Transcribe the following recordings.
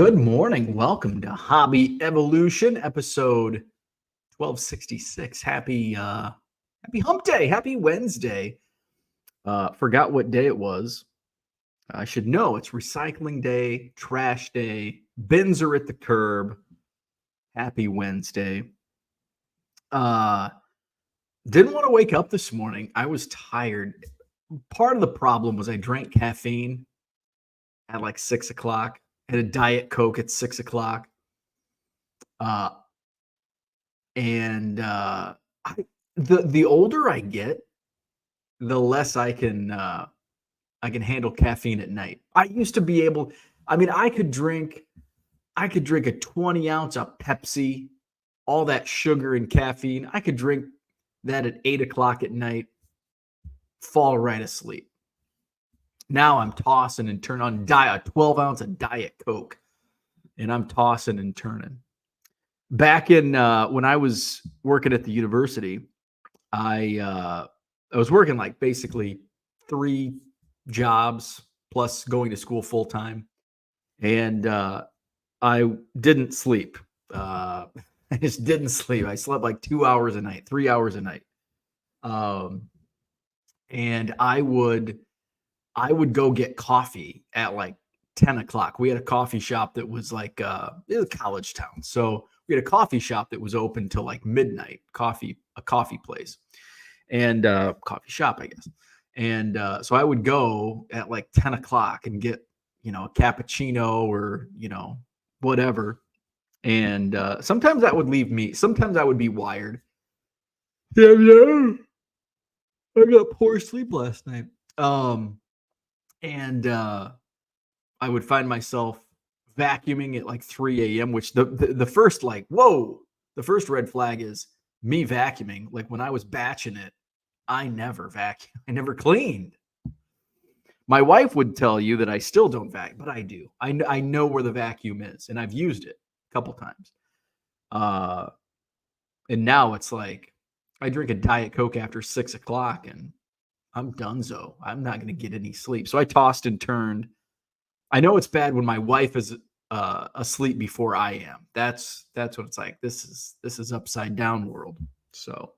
Good morning. Welcome to Hobby Evolution, episode 1266. Happy hump day. Happy Wednesday. Forgot what day it was. I should know. It's recycling day, trash day, bins are at the curb. Happy Wednesday. Didn't want to wake up this morning. I was tired. Part of the problem was I drank caffeine at like 6 o'clock. Had a Diet Coke at 6 o'clock. The older I get, the less I can handle caffeine at night. I used to be able, I could drink a 20 ounce of Pepsi, all that sugar and caffeine. I could drink that at 8 o'clock at night, fall right asleep. Now I'm tossing and turning on a 12 ounce of Diet Coke, and I'm tossing and turning. Back in when I was working at the university, I was working like basically 3 jobs plus going to school full time, and I didn't sleep. I just didn't sleep. I slept like 2 hours a night, 3 hours a night, and I would go get coffee at like 10 o'clock. We had a coffee shop that was like it was a college town. So we had a coffee shop that was open till like midnight, a coffee place and coffee shop, I guess. And so I would go at like 10 o'clock and get, a cappuccino or, whatever. And sometimes that would leave me. Sometimes I would be wired. Yeah. I got poor sleep last night. And I would find myself vacuuming at like 3 a.m., which the first like, whoa, the first red flag is me vacuuming. Like when I was batching it, I never vacuum. I never cleaned. My wife would tell you that I still don't vacuum, but I do. I know where the vacuum is, and I've used it a couple times. And now it's like I drink a Diet Coke after 6 o'clock and I'm donezo. I'm not going to get any sleep. So I tossed and turned. I know it's bad when my wife is asleep before I am. That's what it's like. This is upside down world. So,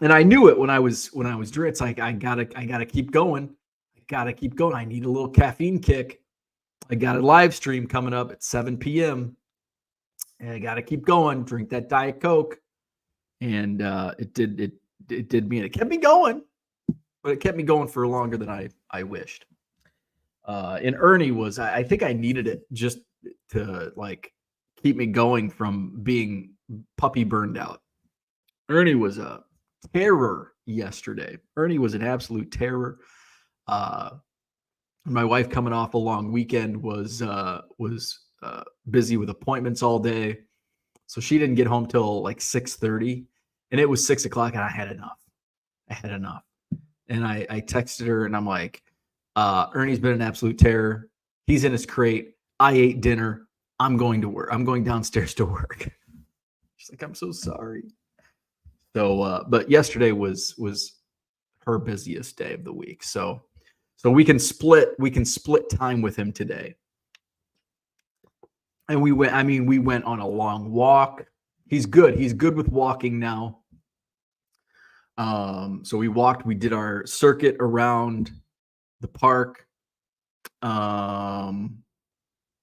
and I knew it when I was drinking. It's like I gotta keep going. I need a little caffeine kick. I got a live stream coming up at 7 p.m. and I gotta keep going. Drink that Diet Coke, and it did me. It kept me going, but it kept me going for longer than I wished. And Ernie was, I think I needed it just to like keep me going from being puppy burned out. Ernie was a terror yesterday. Ernie was an absolute terror. My wife coming off a long weekend was busy with appointments all day. So she didn't get home till like 6:30 and it was 6 o'clock and I had enough. And I texted her and I'm like, Ernie's been an absolute terror. He's in his crate. I ate dinner. I'm going to work. I'm going downstairs to work. She's like, I'm so sorry. So, but yesterday was her busiest day of the week. So we can split time with him today. And we went on a long walk. He's good. He's good with walking now. So we walked, we did our circuit around the park.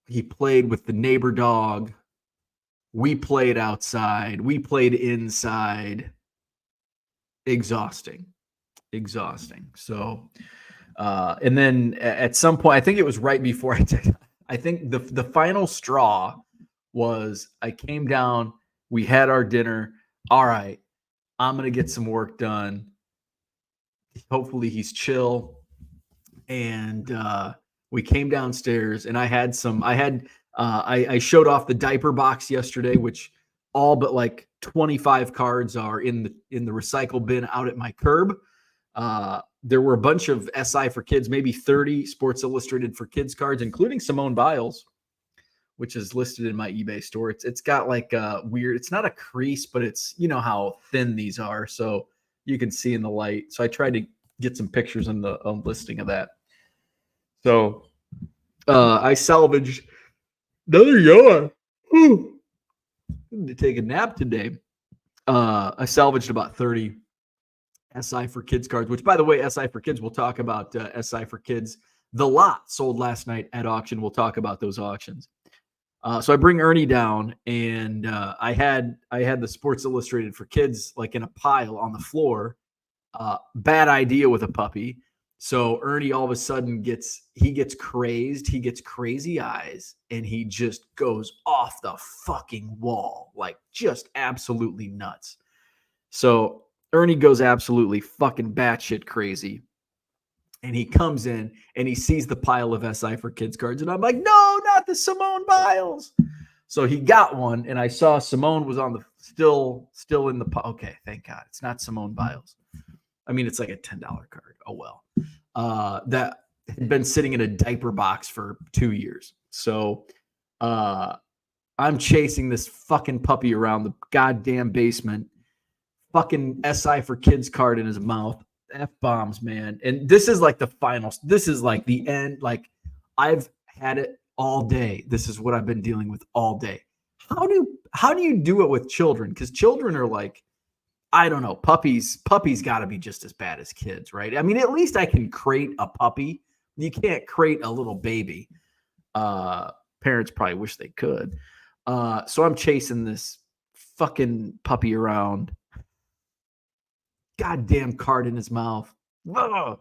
He played with the neighbor dog. We played outside. We played inside. Exhausting. So, and then at some point, I think it was right before I think the final straw was I came down, we had our dinner. All right, I'm going to get some work done. Hopefully he's chill. And we came downstairs and I showed off the diaper box yesterday, which all but like 25 cards are in the recycle bin out at my curb. There were a bunch of SI for kids, maybe 30 Sports Illustrated for kids cards, including Simone Biles, which is listed in my eBay store. It's got like a weird, it's not a crease, but it's, how thin these are. So you can see in the light. So I tried to get some pictures on the listing of that. So I salvaged another yawn. Whew. To take a nap today. I salvaged about 30 SI for Kids cards, which, by the way, SI for Kids, we'll talk about SI for Kids. The lot sold last night at auction. We'll talk about those auctions. So I bring Ernie down, and I had the Sports Illustrated for Kids like in a pile on the floor. Bad idea with a puppy. So Ernie all of a sudden gets crazed. He gets crazy eyes, and he just goes off the fucking wall, like just absolutely nuts. So Ernie goes absolutely fucking batshit crazy. And he comes in and he sees the pile of SI for Kids cards. And I'm like, no, not the Simone Biles. So he got one, and I saw Simone was on the still in the okay, thank God. It's not Simone Biles. I mean, it's like a $10 card. Oh well. That had been sitting in a diaper box for 2 years. So I'm chasing this fucking puppy around the goddamn basement. Fucking SI for Kids card in his mouth. F-bombs, man. And this is like the finals. This is like the end. Like, I've had it all day. This is what I've been dealing with all day. How do you do it with children? Because children are like, I don't know, puppies got to be just as bad as kids, right? I mean, at least I can crate a puppy. You can't crate a little baby. Parents probably wish they could. So I'm chasing this fucking puppy around. Goddamn card in his mouth. Ugh.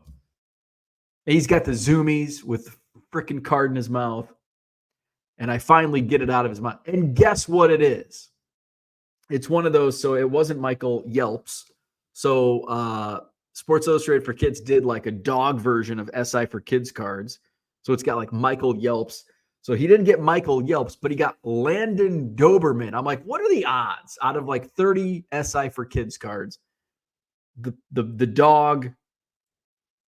He's got the zoomies with the freaking card in his mouth. And I finally get it out of his mouth. And guess what it is? It's one of those. So it wasn't Michael Yelps. So Sports Illustrated for Kids did like a dog version of SI for Kids cards. So it's got like Michael Yelps. So he didn't get Michael Yelps, but he got Landon Doberman. I'm like, what are the odds out of like 30 SI for Kids cards? The dog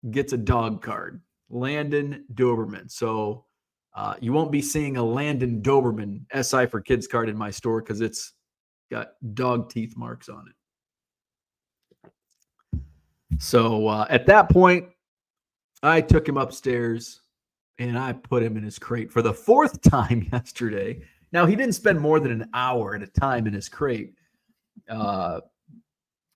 gets a dog card, Landon Doberman. So you won't be seeing a Landon Doberman SI for Kids card in my store because it's got dog teeth marks on it. So at that point, I took him upstairs and I put him in his crate for the 4th time yesterday. Now, he didn't spend more than an hour at a time in his crate.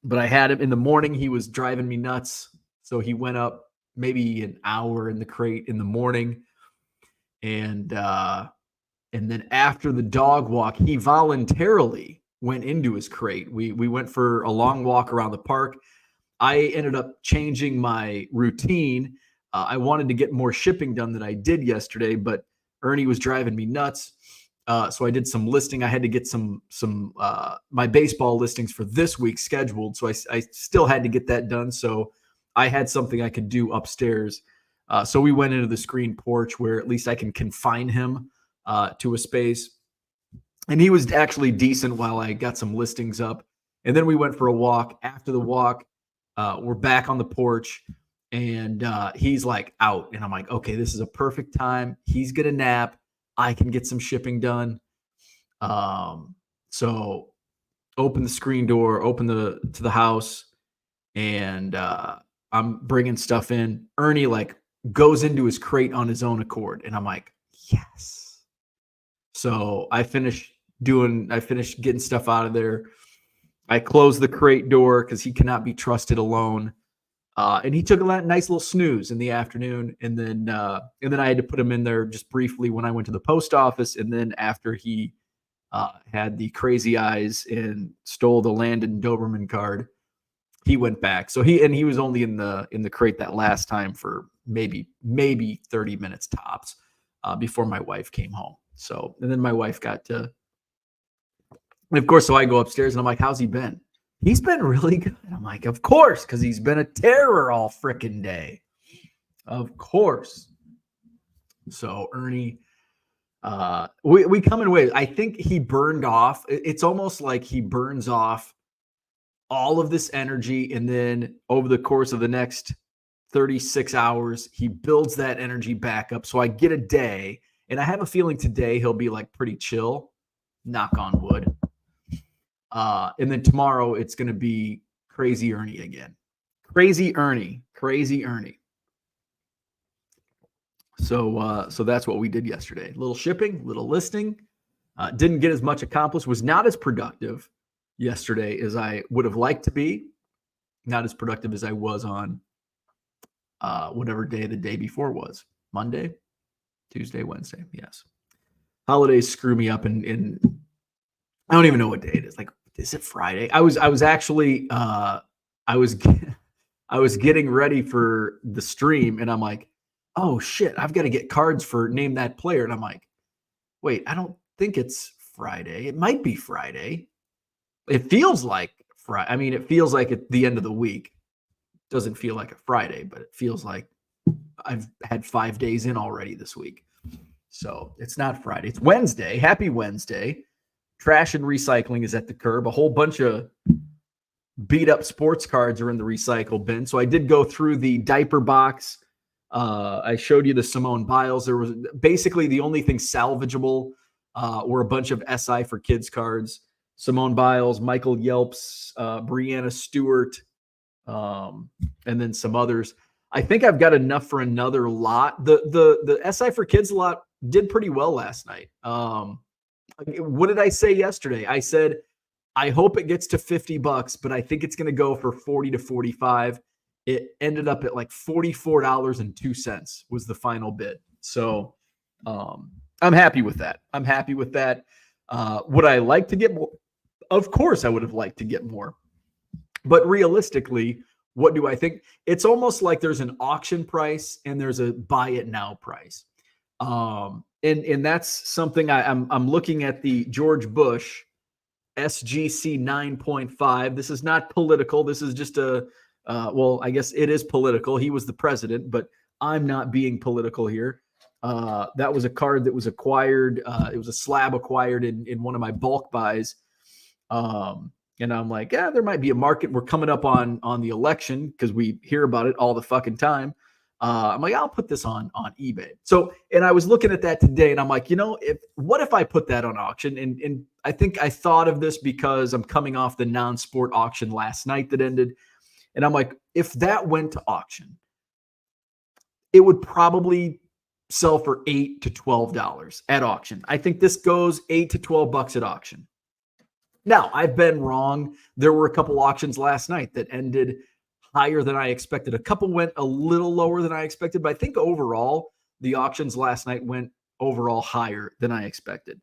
But I had him in the morning. He was driving me nuts. So he went up maybe an hour in the crate in the morning. And then after the dog walk, he voluntarily went into his crate. We went for a long walk around the park. I ended up changing my routine. I wanted to get more shipping done than I did yesterday, but Ernie was driving me nuts. So I did some listing. I had to get some my baseball listings for this week scheduled. So I still had to get that done. So I had something I could do upstairs. So we went into the screen porch where at least I can confine him to a space. And he was actually decent while I got some listings up. And then we went for a walk. After the walk, we're back on the porch. And he's like out. And I'm like, okay, this is a perfect time. He's going to nap. I can get some shipping done. So open the screen door, open to the house, and I'm bringing stuff in. Ernie like goes into his crate on his own accord, and I'm like, yes. So I finished getting stuff out of there. I closed the crate door because he cannot be trusted alone. And he took a nice little snooze in the afternoon, and then I had to put him in there just briefly when I went to the post office, and then after he had the crazy eyes and stole the Landon Doberman card, he went back. So he was only in the crate that last time for maybe 30 minutes tops before my wife came home. So and then my wife got to, and of course, so I go upstairs and I'm like, how's he been? He's been really good. I'm like, of course, because he's been a terror all freaking day. Of course. So Ernie, we come in waves. I think he burned off. It's almost like he burns off all of this energy, and then over the course of the next 36 hours, he builds that energy back up. So I get a day, and I have a feeling today he'll be like pretty chill. Knock on wood. And then tomorrow it's going to be Crazy Ernie again. Crazy Ernie. So that's what we did yesterday. Little shipping, little listing. Didn't get as much accomplished. Was not as productive yesterday as I would have liked to be. Not as productive as I was on whatever day the day before was. Monday, Tuesday, Wednesday. Yes. Holidays screw me up, and I don't even know what day it is. Like, is it Friday? I was actually I was getting ready for the stream, and I'm like, oh shit, I've got to get cards for name that player. And I'm like, wait, I don't think it's Friday. It might be Friday. It feels like Friday. I mean, it feels like at the end of the week. Doesn't feel like a Friday, but it feels like I've had 5 days in already this week. So it's not Friday. It's Wednesday. Happy Wednesday. Trash and recycling is at the curb. A whole bunch of beat up sports cards are in the recycle bin. So I did go through the diaper box. I showed you the Simone Biles. There was basically the only thing salvageable were a bunch of SI for kids cards. Simone Biles, Michael Yelps, Brianna Stewart, and then some others. I think I've got enough for another lot. The SI for kids lot did pretty well last night. What did I say yesterday? I said, I hope it gets to $50, but I think it's going to go for 40 to 45. It ended up at like $44.02 was the final bid. So I'm happy with that. Would I like to get more? Of course I would have liked to get more. But realistically, what do I think? It's almost like there's an auction price and there's a buy it now price. And that's something I'm looking at the George Bush SGC 9.5. This is not political. This is just well, I guess it is political. He was the president, but I'm not being political here. That was a card that was acquired. It was a slab acquired in one of my bulk buys. And I'm like, yeah, there might be a market. We're coming up on the election because we hear about it all the fucking time. I'm like, I'll put this on eBay. So, and I was looking at that today, and I'm like, what if I put that on auction? And I think I thought of this because I'm coming off the non-sport auction last night that ended, and I'm like, if that went to auction, it would probably sell for $8 to $12 at auction. I think this goes $8 to $12 at auction. Now, I've been wrong. There were a couple auctions last night that ended higher than I expected. A couple went a little lower than I expected, but I think overall, the auctions last night went overall higher than I expected.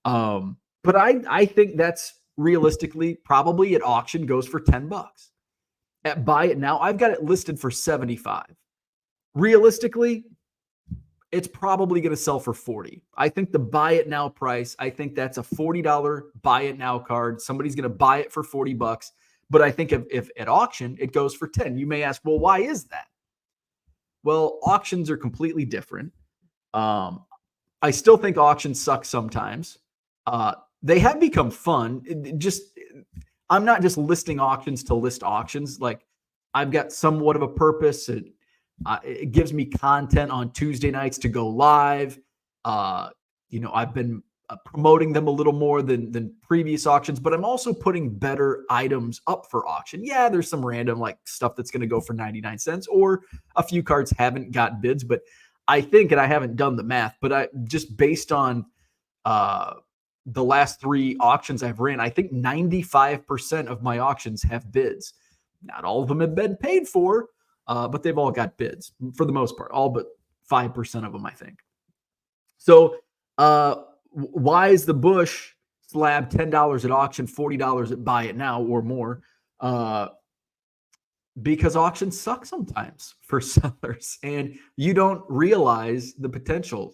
But I think that's realistically probably at auction goes for $10. At buy it now, I've got it listed for 75. Realistically, it's probably going to sell for 40. I think the buy it now price, I think that's a $40 buy it now card. Somebody's going to buy it for $40. But I think if at auction, it goes for 10. You may ask, well, why is that? Well, auctions are completely different. I still think auctions suck sometimes. They have become fun. I'm not just listing auctions to list auctions. Like, I've got somewhat of a purpose. It gives me content on Tuesday nights to go live. I've been promoting them a little more than previous auctions, but I'm also putting better items up for auction. Yeah, there's some random like stuff that's going to go for 99 cents, or a few cards haven't got bids, but I think, and I haven't done the math, but I just based on the last 3 auctions I've ran, I think 95% of my auctions have bids. Not all of them have been paid for, but they've all got bids for the most part, all but 5% of them, I think. So why is the Bush slab $10 at auction, $40 at buy it now or more? Because auctions suck sometimes for sellers, and you don't realize the potential.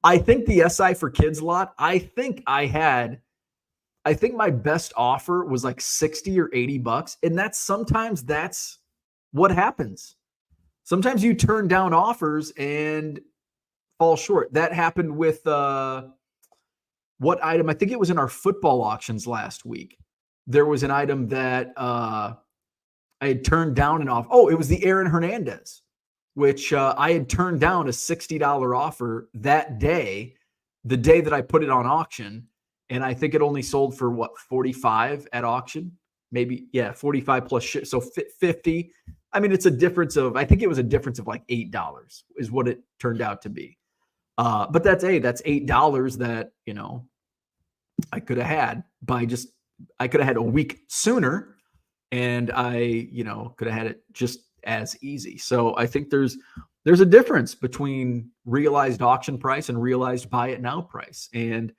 I think the SI for kids lot, I think my best offer was like $60 or $80. And that's what happens. Sometimes you turn down offers and fall short. That happened with what item? I think it was in our football auctions last week. There was an item that I had turned down an offer. Oh, it was the Aaron Hernandez, which I had turned down a $60 offer that day, the day that I put it on auction. And I think it only sold for 45 at auction, maybe. Yeah, 45 plus shit. So 50. I mean, it's a difference of, I think it was a difference of like $8 is what it turned out to be. But that's $8 that, I could have had I could have had a week sooner, and I, could have had it just as easy. So I think there's a difference between realized auction price and realized buy it now price. And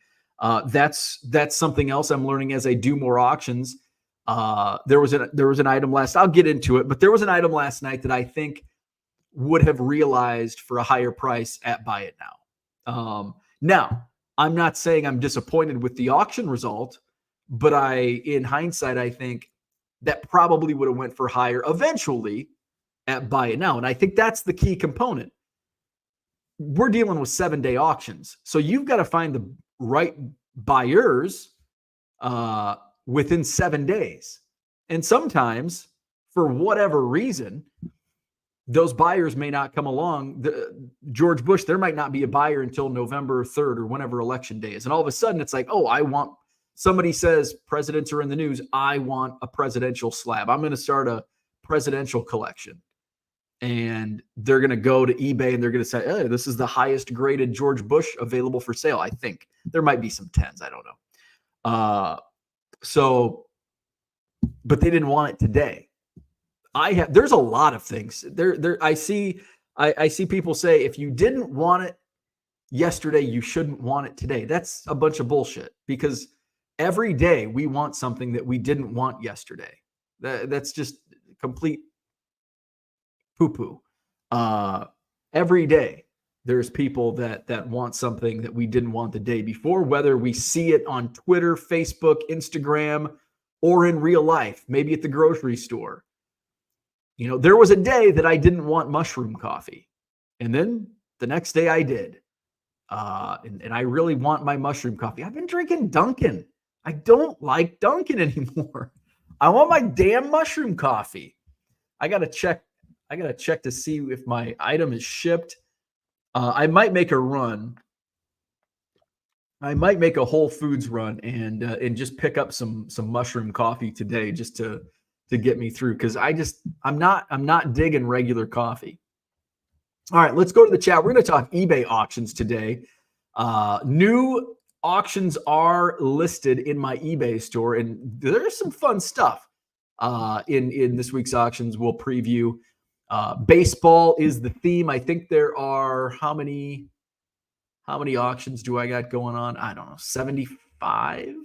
that's something else I'm learning as I do more auctions. There was an item I'll get into it, but there was an item last night that I think would have realized for a higher price at buy it now. Now, I'm not saying I'm disappointed with the auction result, but in hindsight, I think that probably would have went for higher eventually at buy it now. And I think that's the key component. We're dealing with 7-day auctions. So you've got to find the right buyers within 7 days. And sometimes, for whatever reason, those buyers may not come along. George Bush, there might not be a buyer until November 3rd or whenever election day is. And all of a sudden it's like, oh, somebody says presidents are in the news. I want a presidential slab. I'm going to start a presidential collection. And they're going to go to eBay and they're going to say, hey, this is the highest graded George Bush available for sale. I think there might be some 10s. I don't know. But they didn't want it today. There's a lot of things I see people say, if you didn't want it yesterday, you shouldn't want it today. That's a bunch of bullshit, because every day we want something that we didn't want yesterday. That's just complete poo-poo. Every day there's people that want something that we didn't want the day before, whether we see it on Twitter, Facebook, Instagram, or in real life, maybe at the grocery store. There was a day that I didn't want mushroom coffee, and then the next day I did. And I really want my mushroom coffee. I've been drinking Dunkin'. I don't like Dunkin' anymore. I want my damn mushroom coffee. I got to check to see if my item is shipped. I might make a run. I might make a Whole Foods run and just pick up some mushroom coffee today, just to get me through, because I'm not digging regular coffee. All right, let's go to the chat. We're going to talk eBay auctions today. New auctions are listed in my eBay store, and there's some fun stuff in this week's auctions. We'll preview. Baseball is the theme. I think there are how many auctions do I got going on? I don't know, 75.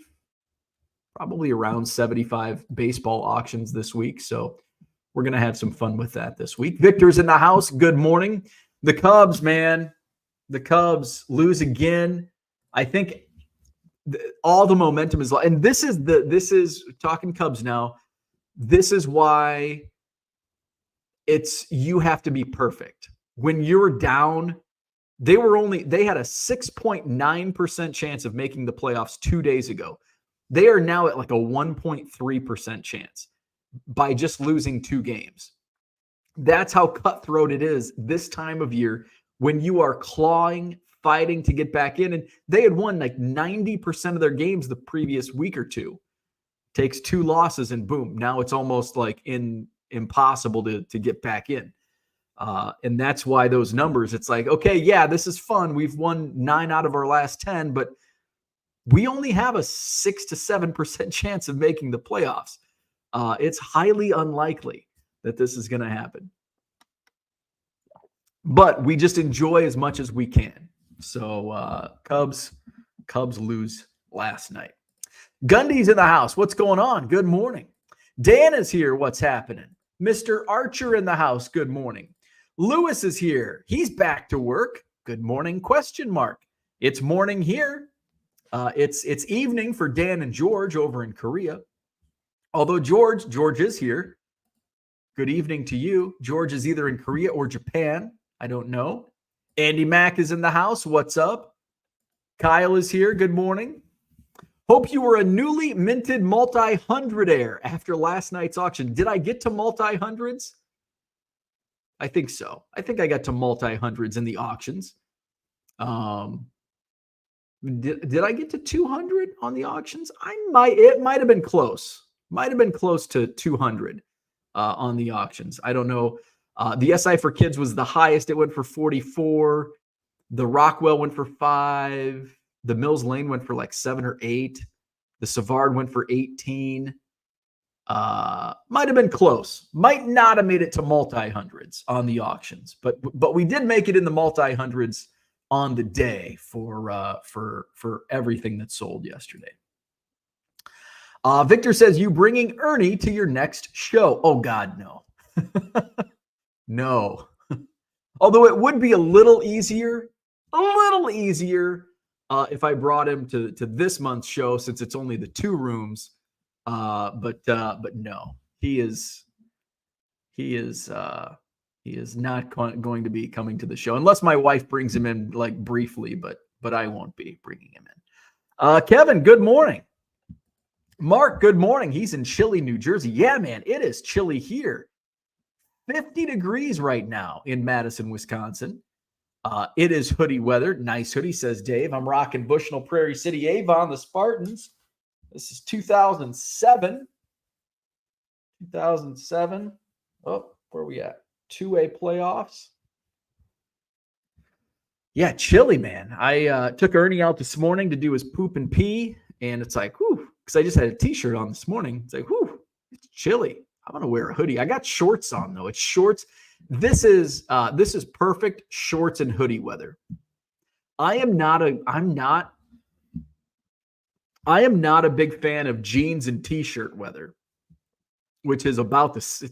Probably around 75 baseball auctions this week. So we're going to have some fun with that this week. Victor's in the house. Good morning. The Cubs, man. The Cubs lose again. I think all the momentum is, and this is talking Cubs now. This is why you have to be perfect. When you're down, they had a 6.9% chance of making the playoffs 2 days ago. They are now at like a 1.3% chance by just losing 2 games. That's how cutthroat it is this time of year, when you are clawing, fighting to get back in. And they had won like 90% of their games the previous week or two. Takes 2 losses and boom, now it's almost like impossible to get back in. And that's why those numbers, it's like, okay, yeah, this is fun. We've won 9 out of our last 10, but we only have a 6 to 7% chance of making the playoffs. It's highly unlikely that this is going to happen. But we just enjoy as much as we can. So Cubs lose last night. Gundy's in the house. What's going on? Good morning. Dan is here. What's happening? Mr. Archer in the house. Good morning. Lewis is here. He's back to work. Good morning? ? It's morning here. It's evening for Dan and George over in Korea. Although George is here. Good evening to you. George is either in Korea or Japan. I don't know. Andy Mack is in the house. What's up? Kyle is here. Good morning. Hope you were a newly minted multi-hundredaire after last night's auction. Did I get to multi-hundreds? I think so. I think I got to multi-hundreds in the auctions. Did I get to 200 on the auctions? It might have been close. Might have been close to 200. on the auctions. I don't know. The SI for kids was the highest. It went for 44. The Rockwell went for 5. The Mills Lane went for like 7 or 8. The Savard went for 18. Might have been close. Might not have made it to multi-hundreds on the auctions, but we did make it in the multi-hundreds on the day for everything that sold yesterday. Victor says, you bringing Ernie to your next show? Oh God, no. No. Although it would be a little easier if I brought him to this month's show, since it's only the 2 rooms. But no, he is not going to be coming to the show unless my wife brings him in like briefly, but I won't be bringing him in. Kevin, good morning. Mark, good morning. He's in chilly New Jersey. Yeah, man, it is chilly here. 50 degrees right now in Madison, Wisconsin. It is hoodie weather. Nice hoodie, says Dave. I'm rocking Bushnell Prairie City Avon, the Spartans. This is 2007. 2007. Oh, where are we at? 2A playoffs. Yeah, chilly, man. I took Ernie out this morning to do his poop and pee, and it's like, whew, because I just had a T-shirt on this morning. It's like, whew, it's chilly. I'm gonna wear a hoodie. I got shorts on though. It's shorts. This is perfect shorts and hoodie weather. I am not a big fan of jeans and T-shirt weather, which is about this.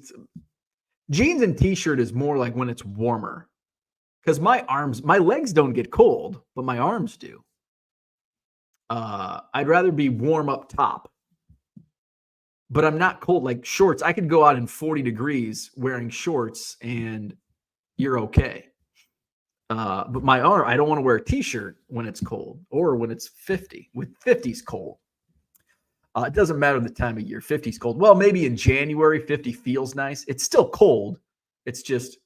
Jeans and T-shirt is more like when it's warmer, because my legs don't get cold, but my arms do. I'd rather be warm up top, but I'm not cold. Like shorts, I could go out in 40 degrees wearing shorts and you're okay. But my arm, I don't want to wear a T-shirt when it's cold or when it's 50. With 50's cold. It doesn't matter the time of year. 50's cold. Well, maybe in January, 50 feels nice. It's still cold. It's just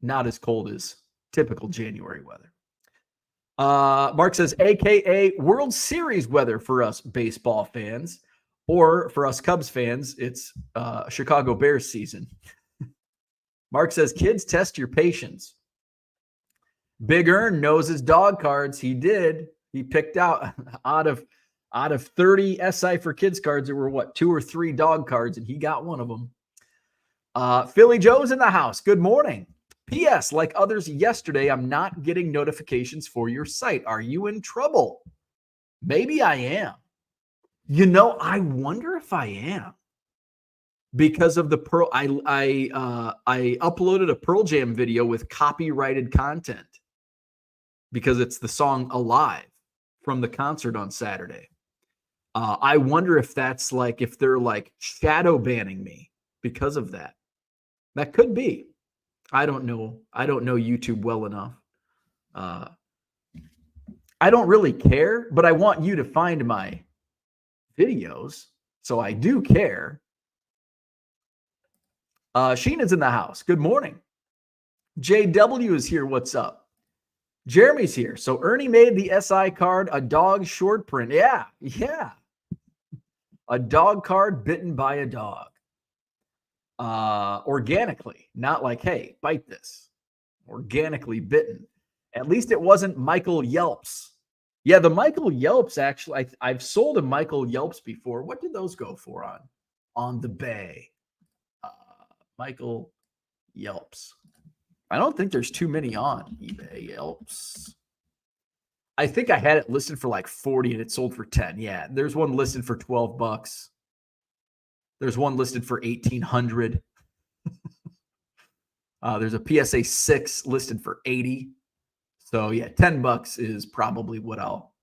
not as cold as typical January weather. Mark says, AKA World Series weather for us baseball fans, or for us Cubs fans, it's Chicago Bears season. Mark says, kids, test your patience. Big Earn knows his dog cards. He did. He picked out of 30 SI for kids cards, there were 2 or 3 dog cards, and he got one of them. Philly Joe's in the house. Good morning. P.S. Like others yesterday, I'm not getting notifications for your site. Are you in trouble? Maybe I am. I wonder if I am. Because of the Pearl, I uploaded a Pearl Jam video with copyrighted content because it's the song Alive from the concert on Saturday. I wonder if that's like, if they're like shadow banning me because of that. That could be. I don't know. I don't know YouTube well enough. I don't really care, but I want you to find my videos. So I do care. Sheena's in the house. Good morning. JW is here. What's up? Jeremy's here. So Ernie made the SI card a dog short print. Yeah. A dog card bitten by a dog. Organically, not like, hey, bite this. Organically bitten. At least it wasn't Michael Yelps. Yeah, the Michael Yelps, actually, I've sold a Michael Yelps before. What did those go for on the Bay? Michael Yelps. I don't think there's too many on eBay Yelps. I think I had it listed for like 40 and it sold for 10. Yeah, there's one listed for $12. There's one listed for 1,800. There's a PSA 6 listed for 80. So yeah, $10 is probably what I'll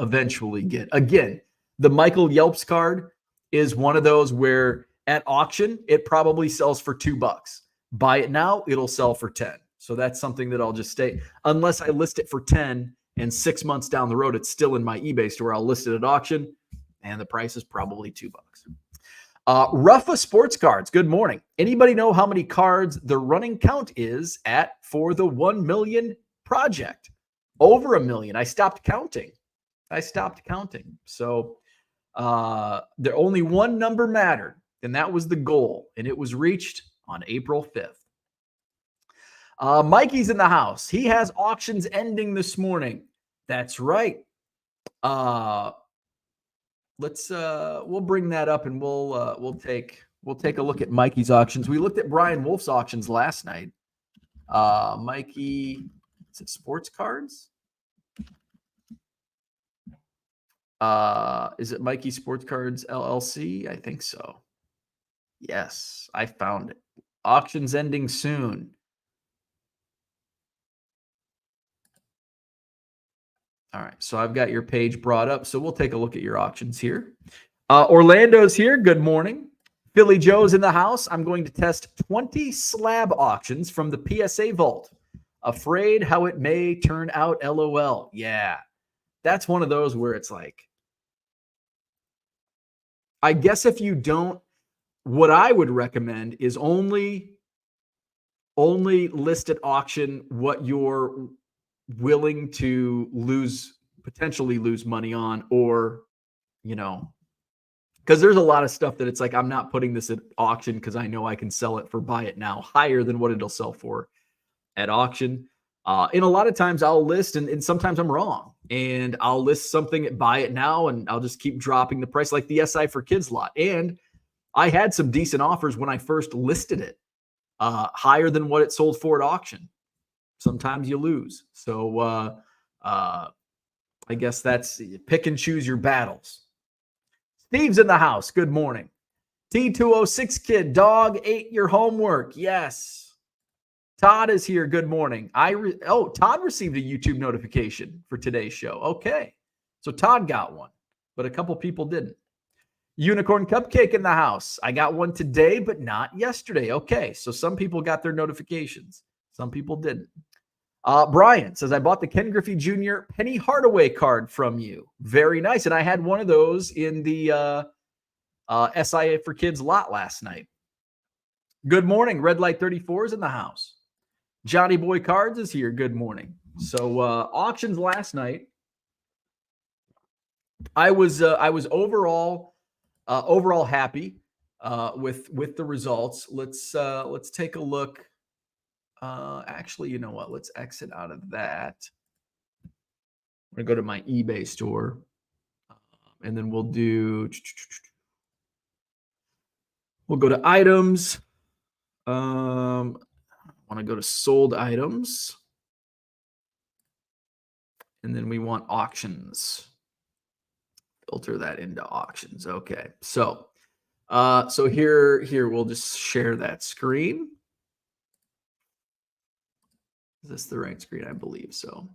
eventually get. Again, the Michael Yelps card is one of those where at auction it probably sells for $2. Buy it now, it'll sell for 10. So that's something that I'll just stay, unless I list it for 10 and 6 months down the road it's still in my eBay store. I'll list it at auction and the price is probably $2. Ruffa Sports Cards. Good morning. Anybody know how many cards the running count is at for the 1 million project? Over 1 million. I stopped counting. So there only one number mattered. And that was the goal. And it was reached on April 5th. Mikey's in the house. He has auctions ending this morning. That's right. We'll bring that up and we'll take a look at Mikey's auctions. We looked at Brian Wolf's auctions last night. Mikey, is it sports cards? Is it Mikey Sports Cards LLC? I think so. Yes, I found it. Auctions ending soon. All right, so I've got your page brought up, so we'll take a look at your auctions here. Orlando's here. Good morning. Philly Joe's in the house. I'm going to test 20 slab auctions from the PSA vault. Afraid how it may turn out, LOL. Yeah, that's one of those where it's like, I guess if you don't, what I would recommend is only list at auction what you're willing to potentially lose money on, or, because there's a lot of stuff that it's like, I'm not putting this at auction because I know I can sell it for buy it now higher than what it'll sell for at auction. And a lot of times I'll list, and sometimes I'm wrong, and I'll list something at buy it now, and I'll just keep dropping the price, like the SI for Kids lot. And I had some decent offers when I first listed it, higher than what it sold for at auction. Sometimes you lose. So I guess that's pick and choose your battles. Steve's in the house. Good morning. T206 kid, dog ate your homework. Yes. Todd is here. Good morning. Todd received a YouTube notification for today's show. Okay. So Todd got one, but a couple people didn't. Unicorn Cupcake in the house. I got one today, but not yesterday. Okay. So some people got their notifications. Some people didn't. Brian says, I bought the Ken Griffey Jr. Penny Hardaway card from you. Very nice. And I had one of those in the SIA for Kids lot last night. Good morning. Red Light 34 is in the house. Johnny Boy Cards is here. Good morning. So auctions last night. I was overall happy with the results. Let's take a look. Actually, you know what? Let's exit out of that. I'm going to go to my eBay store, and then we'll go to items. I want to go to sold items, and then we want auctions. Filter that into auctions. Okay. So here we'll just share that screen. Is this the right screen? I believe so.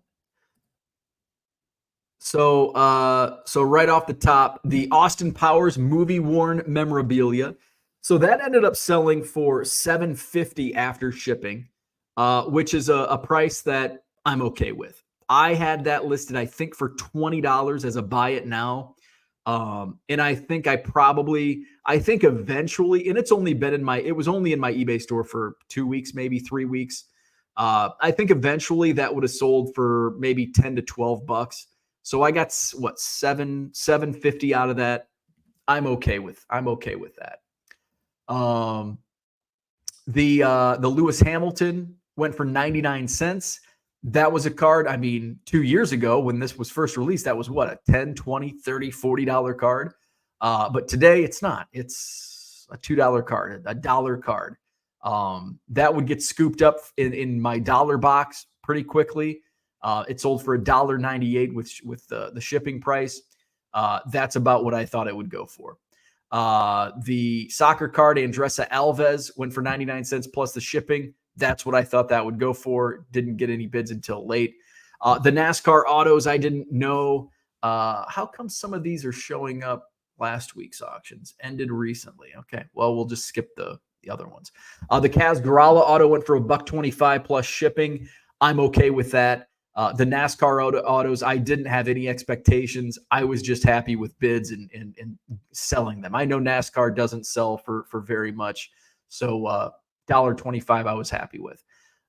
So right off the top, the Austin Powers movie worn memorabilia. So that ended up selling for $750 after shipping, which is a price that I'm okay with. I had that listed, I think, for $20 as a buy it now. And I think eventually, and it's only been it was only in my eBay store for 2 weeks, maybe 3 weeks. I think eventually that would have sold for maybe $10 to $12. So I got $750 out of that. I'm okay with that. The Lewis Hamilton went for 99 cents. That was a card. I mean, 2 years ago when this was first released, that was what, a $10, $20, $30, $40 card. But today it's not. It's a $2 card, a dollar card. That would get scooped up in my dollar box pretty quickly. It sold for $1.98 with the shipping price. That's about what I thought it would go for. The soccer card, Andressa Alves, went for 99 cents plus the shipping. That's what I thought that would go for. Didn't get any bids until late. The NASCAR autos, I didn't know. How come some of these are showing up last week's auctions? Ended recently. Okay, well, we'll just skip the other ones. The Kaz Grala auto went for $1.25 plus shipping. I'm okay with that. The NASCAR autos, I didn't have any expectations. I was just happy with bids and selling them. I know NASCAR doesn't sell for very much. So $1.25 I was happy with.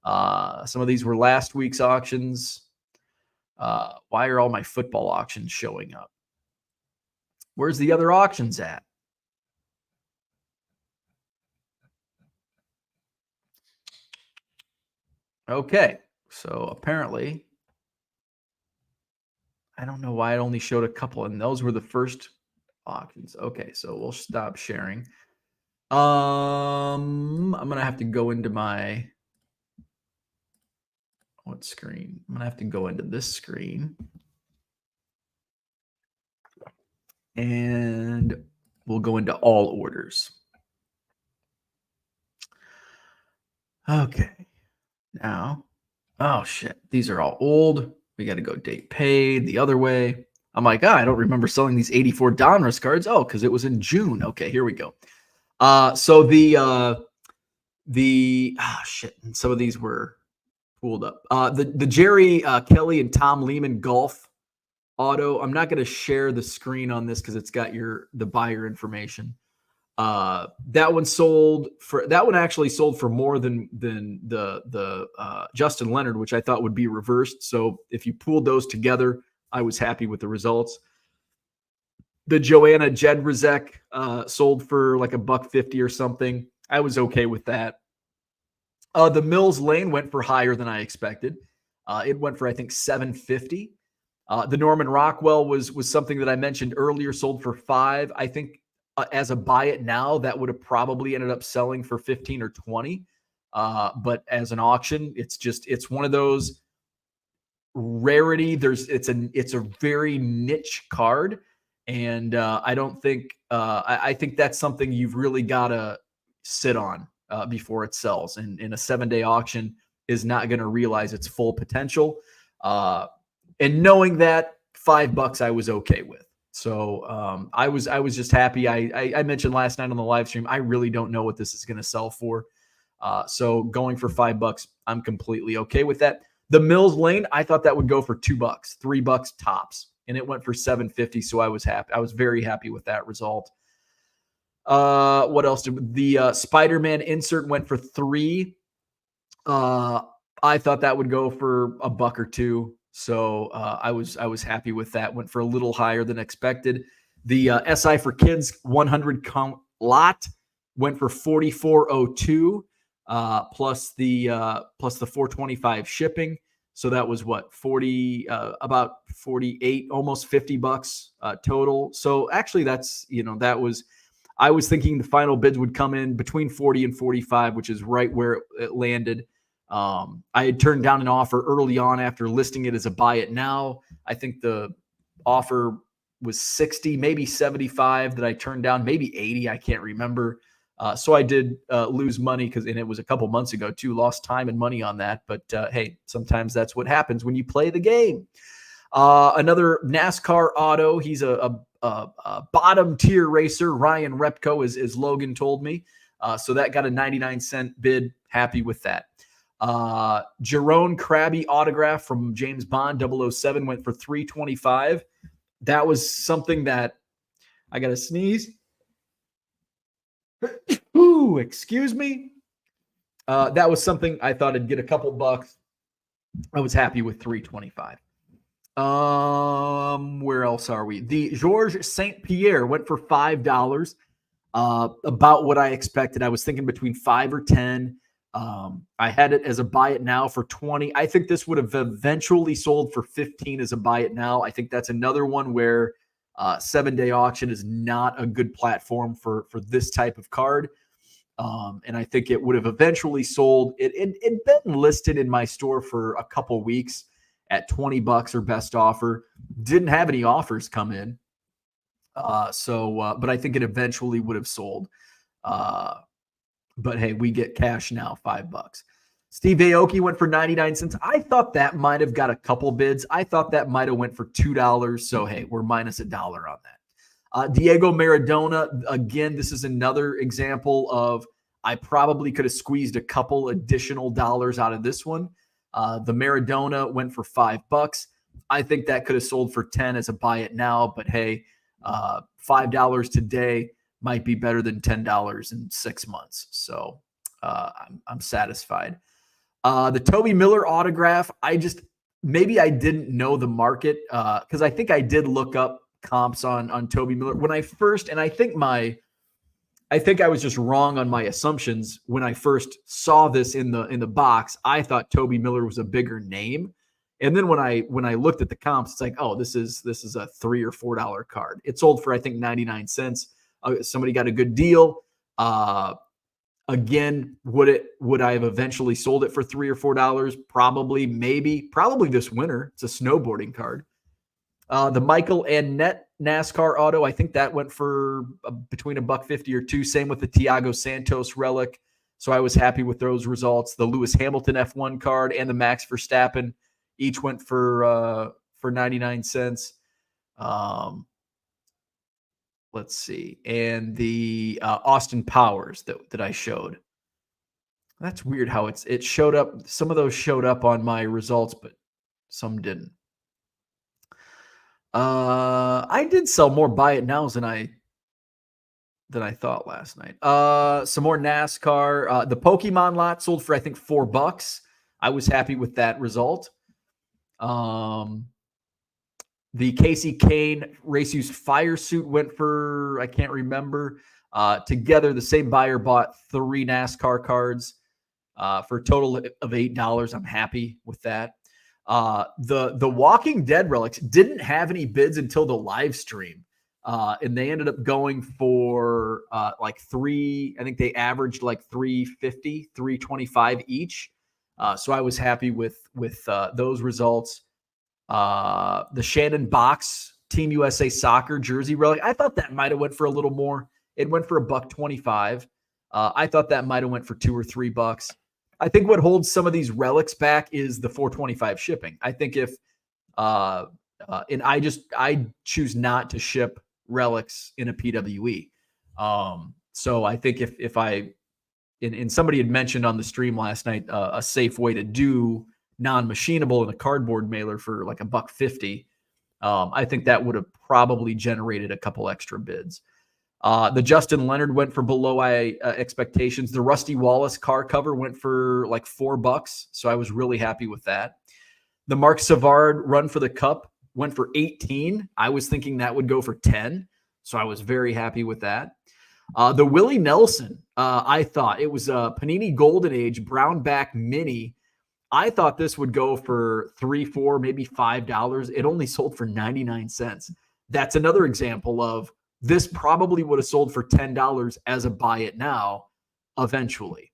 Some of these were last week's auctions. Why are all my football auctions showing up? Where's the other auctions at? Okay. So apparently, I don't know why it only showed a couple, and those were the first auctions. Okay, so we'll stop sharing. I'm gonna have to go into my what screen? I'm gonna have to go into this screen, and we'll go into all orders. Okay. Now, oh shit, these are all old. We got to go date paid the other way. I'm like, I don't remember selling these 84 Donruss cards. Oh, because it was in June. Okay, here we go. So the shit, and some of these were pulled up. The Jerry Kelly and Tom Lehman golf auto. I'm not going to share the screen on this because it's got the buyer information. That one actually sold for more than the Justin Leonard, which I thought would be reversed. So if you pooled those together, I was happy with the results. The Joanna Jedrzejek sold for like $150 or something. I was okay with that. The Mills Lane went for higher than I expected. It went for I think $750. The Norman Rockwell was something that I mentioned earlier, sold for $5. I think as a buy it now, that would have probably ended up selling for 15 or 20. But as an auction, it's one of those rarity. It's a very niche card, and I don't think I think that's something you've really got to sit on before it sells. And in a 7-day auction is not going to realize its full potential. And knowing that, $5 I was okay with. So I was just happy. I mentioned last night on the live stream, I really don't know what this is going to sell for. So going for $5, I'm completely okay with that. The Mills Lane, I thought that would go for $2, $3 tops, and it went for $750. So I was happy. I was very happy with that result. What else did the Spider-Man insert went for $3? I thought that would go for $1 or $2. So I was happy with that. Went for a little higher than expected. The SI for Kids 100 count lot went for $44.02 plus the 425 shipping. So that was what, 40 about 48, almost $50 total. So actually that's, that was, I was thinking the final bids would come in between 40 and 45, which is right where it landed. I had turned down an offer early on after listing it as a buy it now. I think the offer was 60, maybe 75 that I turned down, maybe 80. I can't remember. So I did lose money and it was a couple months ago too, lost time and money on that. But hey, sometimes that's what happens when you play the game. Another NASCAR auto. He's a bottom tier racer. Ryan Repko, as Logan told me. So that got a 99-cent bid. Happy with that. Jerome Krabby autograph from James Bond 007 went for $325. That was something that I got to sneeze. Ooh, excuse me. That was something I thought I'd get a couple bucks. I was happy with $325. Where else are we? The Georges St. Pierre went for $5. About what I expected. I was thinking between 5 or 10. I had it as a buy it now for 20. I think this would have eventually sold for 15 as a buy it now. I think that's another one where 7-day auction is not a good platform for this type of card. And I think it would have eventually sold. It'd been listed in my store for a couple weeks at $20 or best offer. Didn't have any offers come in. But I think it eventually would have sold. But hey, we get cash now, $5. Steve Aoki went for 99 cents. I thought that might have got a couple bids. I thought that might have went for $2. So hey, we're minus $1 on that. Diego Maradona, again, this is another example of I probably could have squeezed a couple additional dollars out of this one. The Maradona went for $5. I think that could have sold for 10 as a buy it now. But hey, $5 today might be better than $10 in 6 months. So I'm satisfied. The Toby Miller autograph, maybe I didn't know the market because I think I did look up comps on Toby Miller when I first, and I think my I think I was just wrong on my assumptions when I first saw this in the box. I thought Toby Miller was a bigger name, and then when I looked at the comps, it's like, oh, this is a $3 or $4 card. It sold for I think 99 cents. Somebody got a good deal. Again, would I have eventually sold it for $3 or $4? Probably, maybe, probably this winter. It's a snowboarding card. The Michael Annett NASCAR auto, I think that went for between $1.50 or $2. Same with the Tiago Santos relic. So I was happy with those results. The Lewis Hamilton F1 card and the Max Verstappen each went for 99 cents. Let's see. And the Austin Powers that I showed. That's weird how it showed up. Some of those showed up on my results, but some didn't. I did sell more buy it nows than I thought last night. Some more NASCAR. The Pokemon lot sold for I think $4. I was happy with that result. The Casey Kane Race Use Fire Suit went for I can't remember. Together, the same buyer bought 3 NASCAR cards for a total of $8. I'm happy with that. The Walking Dead relics didn't have any bids until the live stream. And they ended up going for like I think they averaged like $350, $325 each. So I was happy with those results. The Shannon Box Team USA Soccer jersey relic, I thought that might have went for a little more. It went for $1.25. I thought that might have went for $2 or $3. I think what holds some of these relics back is the $4.25 shipping. I think if and I choose not to ship relics in a PWE. So I think if I and somebody had mentioned on the stream last night a safe way to do non-machinable in a cardboard mailer for like $1.50. I think that would have probably generated a couple extra bids. The Justin Leonard went for below expectations. The Rusty Wallace car cover went for like $4, so I was really happy with that. The Mark Savard run for the Cup went for 18. I was thinking that would go for 10, so I was very happy with that. The Willie Nelson, I thought it was a Panini Golden Age brown back mini. I thought this would go for $3, $4, maybe $5. It only sold for 99 cents. That's another example of this probably would have sold for $10 as a buy it now eventually.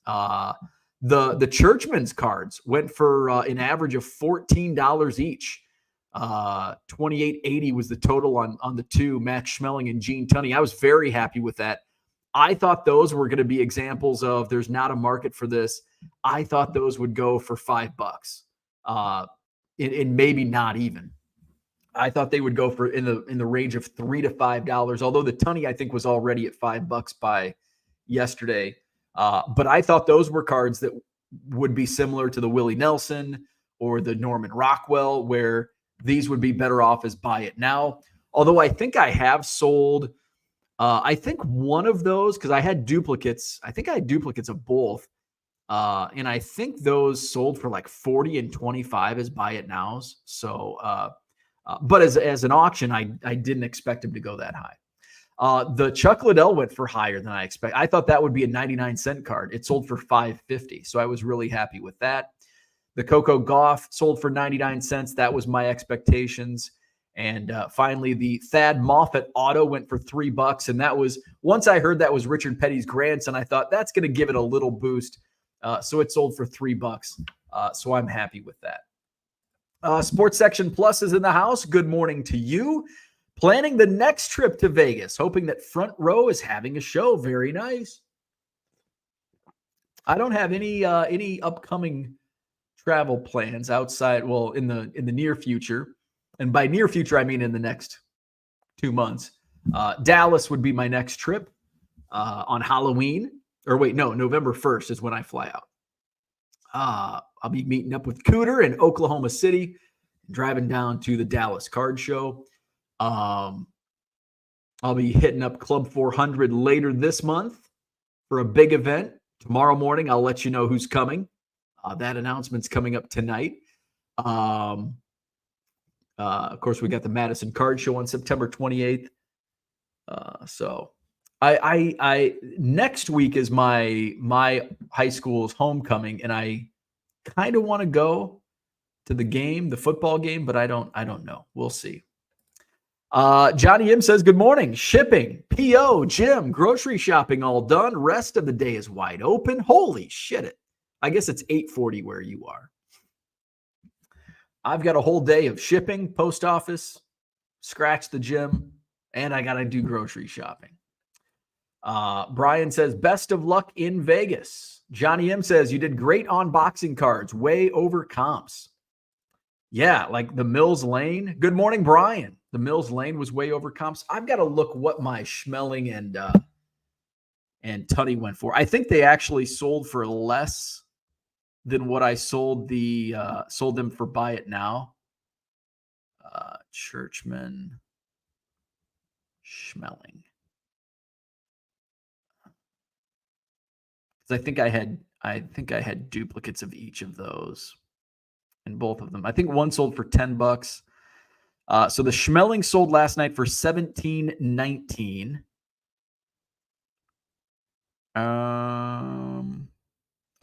The Churchman's cards went for an average of $14 each. $28.80 was the total on the two, Max Schmeling and Gene Tunney. I was very happy with that. I thought those were going to be examples of there's not a market for this. I thought those would go for $5, and maybe not even. I thought they would go for in the range of $3 to $5. Although the Tunney I think was already at $5 by yesterday, but I thought those were cards that would be similar to the Willie Nelson or the Norman Rockwell, where these would be better off as buy it now. Although I think I have sold. I think one of those, because I had duplicates. I think I had duplicates of both. And I think those sold for like 40 and 25 as buy it nows. So, but as an auction, I didn't expect him to go that high. The Chuck Liddell went for higher than I expect. I thought that would be a 99-cent card. It sold for $5.50. So I was really happy with that. The Coco Gauff sold for 99 cents. That was my expectations. And finally, the Thad Moffat auto went for $3. And that was, once I heard that was Richard Petty's grandson, I thought that's going to give it a little boost. So it sold for $3. So I'm happy with that. Sports Section Plus is in the house. Good morning to you. Planning the next trip to Vegas, hoping that Front Row is having a show. Very nice. I don't have any upcoming travel plans outside, well, in the near future. And by near future, I mean in the next 2 months. Dallas would be my next trip on Halloween. Or wait, no, November 1st is when I fly out. I'll be meeting up with Cooter in Oklahoma City, driving down to the Dallas Card Show. I'll be hitting up Club 400 later this month for a big event. Tomorrow morning, I'll let you know who's coming. That announcement's coming up tonight. Of course, we got the Madison Card Show on September 28th. So I next week is my high school's homecoming, and I kind of want to go to the game, the football game, but I don't know. We'll see. Johnny M says, good morning. Shipping, PO, gym, grocery shopping all done. Rest of the day is wide open. Holy shit. I guess it's 8:40 where you are. I've got a whole day of shipping, post office, scratch the gym, and I got to do grocery shopping. Brian says, best of luck in Vegas. Johnny M says, you did great on boxing cards, way over comps. Yeah, like the Mills Lane. Good morning, Brian. The Mills Lane was way over comps. I've got to look what my Schmeling and Tunney went for. I think they actually sold for less than what I sold them for Buy It Now. Churchman, Schmeling. I think I had duplicates of each of those in both of them. I think one sold for $10. So the Schmeling sold last night for $17.19.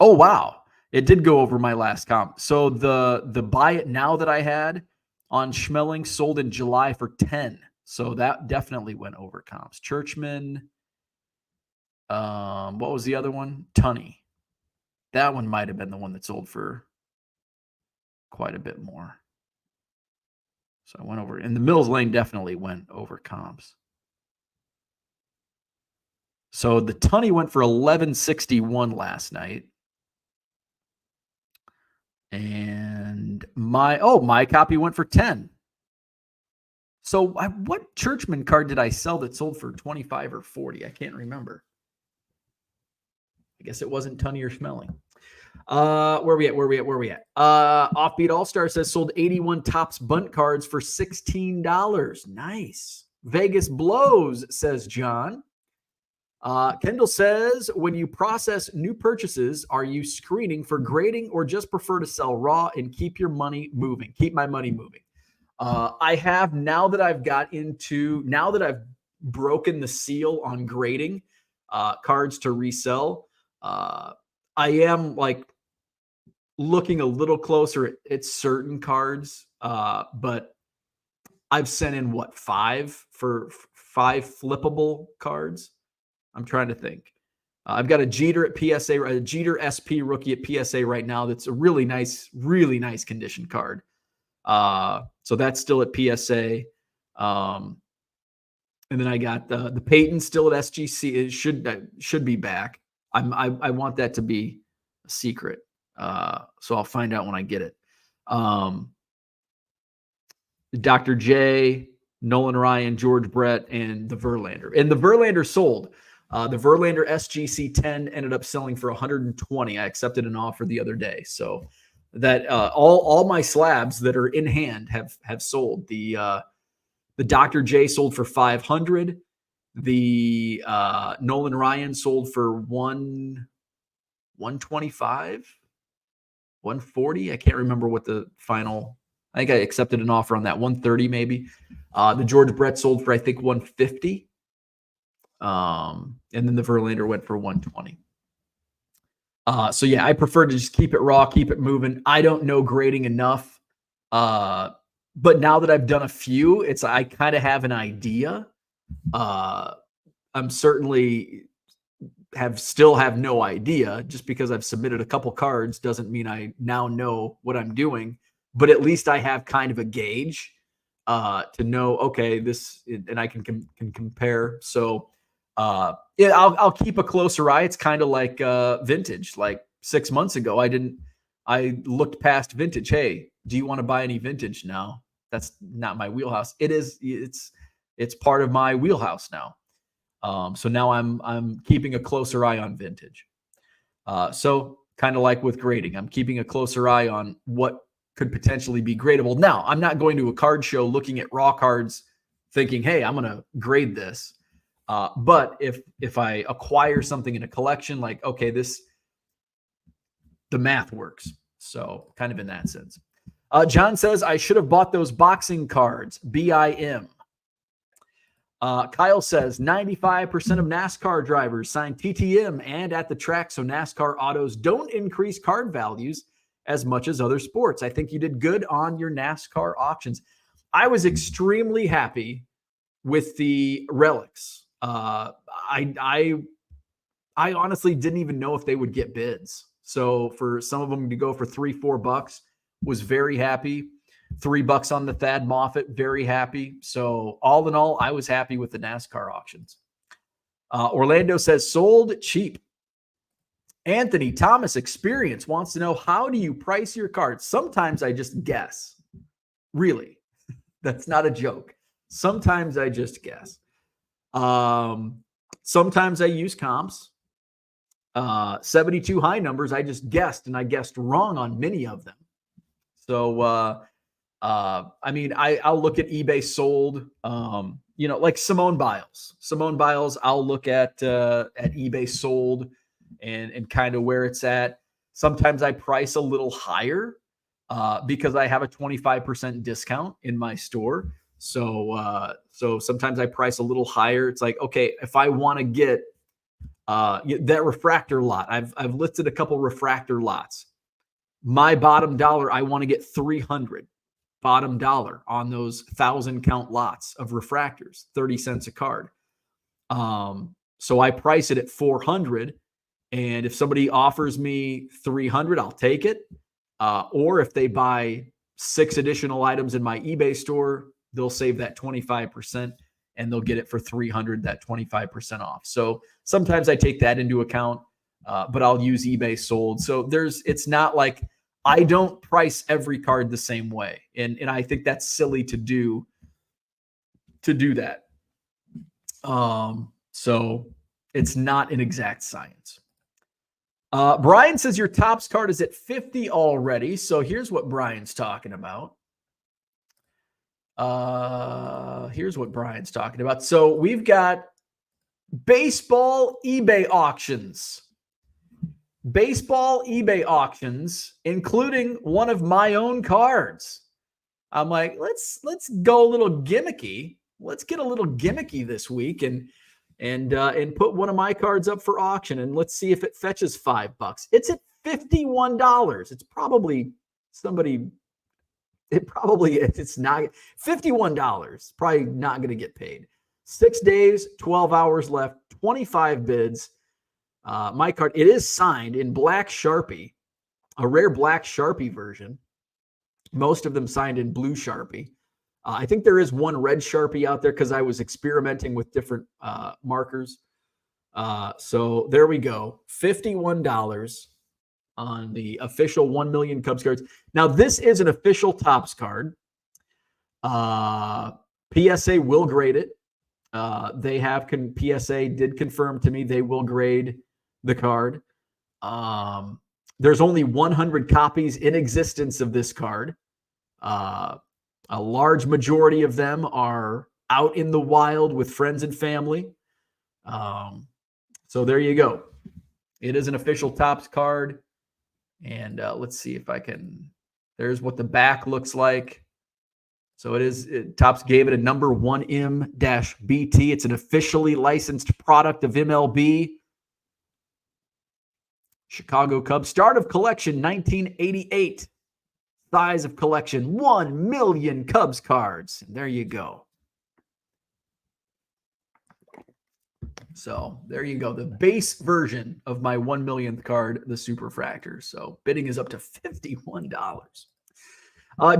Oh wow, it did go over my last comp. So the Buy It Now that I had on Schmeling sold in July for $10. So that definitely went over comps. Churchman. What was the other one? Tunney. That one might have been the one that sold for quite a bit more. So I went over, and the Mills Lane definitely went over comps. So the Tunney went for $11.61 last night. And my copy went for 10. So what Churchman card did I sell that sold for 25 or 40? I can't remember. I guess it wasn't Tunney or Schmeling. Where we at? Offbeat All-Star says sold 81 Topps Bunt cards for $16. Nice. Vegas blows, says John. Kendall says, when you process new purchases, are you screening for grading or just prefer to sell raw and keep your money moving? Keep my money moving. I have, now that I've broken the seal on grading cards to resell, I am like looking a little closer at certain cards, but I've sent in five flippable cards. I'm trying to think. I've got a Jeter at PSA, a Jeter SP rookie at PSA right now. That's a really nice condition card. So that's still at PSA. And then I got the Peyton still at SGC. It should be back. I want that to be a secret. So I'll find out when I get it. Dr. J, Nolan Ryan, George Brett, and the Verlander. And the Verlander sold. The Verlander SGC 10 ended up selling for $120. I accepted an offer the other day. So that all my slabs that are in hand have sold. The Dr. J sold for $500. The Nolan Ryan sold for $125, $140. I can't remember what the final. I think I accepted an offer on that, $130 maybe. The George Brett sold for I think $150. And then the Verlander went for $120. So yeah, I prefer to just keep it raw, keep it moving. I don't know grading enough. But now that I've done a few, I kind of have an idea. I'm certainly still have no idea. Just because I've submitted a couple cards doesn't mean I now know what I'm doing, but at least I have kind of a gauge to know, okay, this, and I can compare. So yeah, I'll keep a closer eye. It's kind of like vintage. Like 6 months ago, I looked past vintage. Hey, do you want to buy any vintage now? That's not my wheelhouse. It's part of my wheelhouse now. So now I'm keeping a closer eye on vintage. So kind of like with grading, I'm keeping a closer eye on what could potentially be gradable. Now, I'm not going to a card show looking at raw cards thinking, hey, I'm going to grade this. But if I acquire something in a collection, like, okay, the math works. So kind of in that sense. John says, I should have bought those boxing cards, BIM. Kyle says 95% of NASCAR drivers sign TTM and at the track, so NASCAR autos don't increase card values as much as other sports. I think you did good on your NASCAR auctions. I was extremely happy with the relics. I honestly didn't even know if they would get bids. So for some of them to go for $3-4, was very happy. $3 on the Thad Moffitt, very happy. So all in all, I was happy with the NASCAR auctions. Orlando says sold cheap. Anthony Thomas Experience wants to know, how do you price your cards? Sometimes I just guess. Really, that's not a joke. Sometimes I just guess. Sometimes I use comps. 72 high numbers, I just guessed, and I guessed wrong on many of them. So, I mean, I'll look at eBay sold, like Simone Biles. Simone Biles, I'll look at eBay sold and kind of where it's at. Sometimes I price a little higher because I have a 25% discount in my store. So sometimes I price a little higher. It's like, okay, if I want to get that refractor lot, I've listed a couple refractor lots. My bottom dollar, I want to get 300 bottom dollar on those 1,000 count lots of refractors, 30 cents a card. So I price it at 400. And if somebody offers me 300, I'll take it. Or if they buy 6 additional items in my eBay store, they'll save that 25% and they'll get it for 300, that 25% off. So sometimes I take that into account, but I'll use eBay sold. So it's not like I don't price every card the same way. And I think that's silly to do that. So it's not an exact science. Brian says your Topps card is at 50 already. So here's what Brian's talking about. So we've got baseball eBay auctions. Baseball eBay auctions, including one of my own cards. I'm like, let's go a little gimmicky. Let's get a little gimmicky this week and put one of my cards up for auction, and let's see if it fetches $5. It's at $51. It's probably somebody. It's not $51. Probably not going to get paid. 6 days, 12 hours left, 25 bids. My card, it is signed in black Sharpie, a rare black Sharpie version. Most of them signed in blue Sharpie. I think there is one red Sharpie out there because I was experimenting with different markers. So there we go. $51 on the official 1 million Cubs cards. Now, this is an official Topps card. PSA will grade it. PSA did confirm to me they will grade the card. There's only 100 copies in existence of this card. A large majority of them are out in the wild with friends and family. So there you go. It is an official Topps card. And let's see if I can. There's what the back looks like. So Topps gave it a number 1M-BT. It's an officially licensed product of MLB. Chicago Cubs. Start of collection, 1988. Size of collection, 1 million Cubs cards. There you go. So there you go. The base version of my 1 millionth card, the Superfractor. So bidding is up to $51.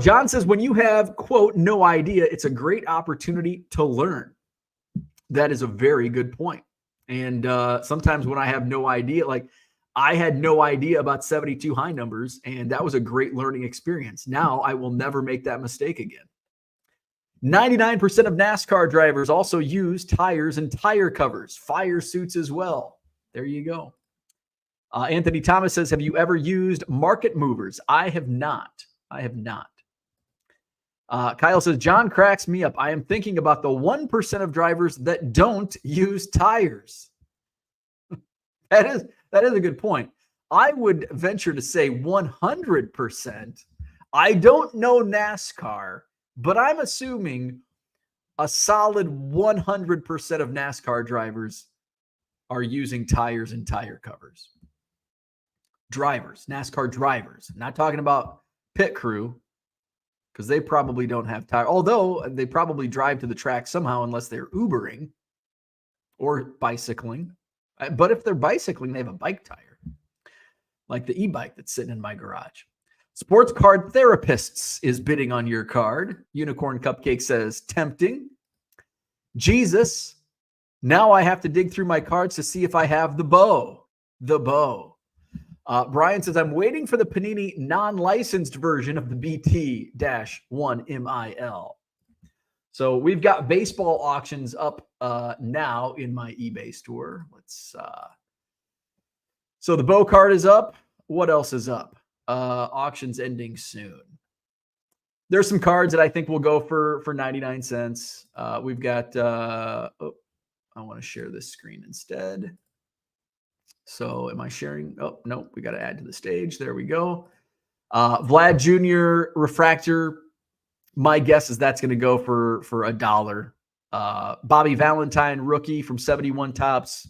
John says, when you have, quote, no idea, it's a great opportunity to learn. That is a very good point. And sometimes when I have no idea, like I had no idea about 72 high numbers, and that was a great learning experience. Now I will never make that mistake again. 99% of NASCAR drivers also use tires and tire covers, fire suits as well. There you go. Anthony Thomas says, have you ever used market movers? I have not. Kyle says, John cracks me up. I am thinking about the 1% of drivers that don't use tires. That is a good point. I would venture to say 100%. I don't know NASCAR, but I'm assuming A solid 100% of NASCAR drivers are using tires and tire covers. Drivers, NASCAR drivers. I'm not talking about pit crew, because they probably don't have tires. Although they probably drive to the track somehow, unless they're Ubering or bicycling. But if they're bicycling, they have a bike tire, like the e-bike that's sitting in my garage. Sports Card Therapists is bidding on your card. Unicorn Cupcake says, tempting. Jesus, now I have to dig through my cards to see if I have the bow. The bow. Brian says, I'm waiting for the Panini non-licensed version of the BT-1MIL. So we've got baseball auctions up now in my eBay store. So the bow card is up. What else is up? Auctions ending soon. There's some cards that I think will go for 99 cents. We've got, I want to share this screen instead. So am I sharing? Oh, no, we got to add to the stage. There we go. Vlad Jr. refractor. My guess is that's going to go for $1. Bobby Valentine rookie from 71 Tops.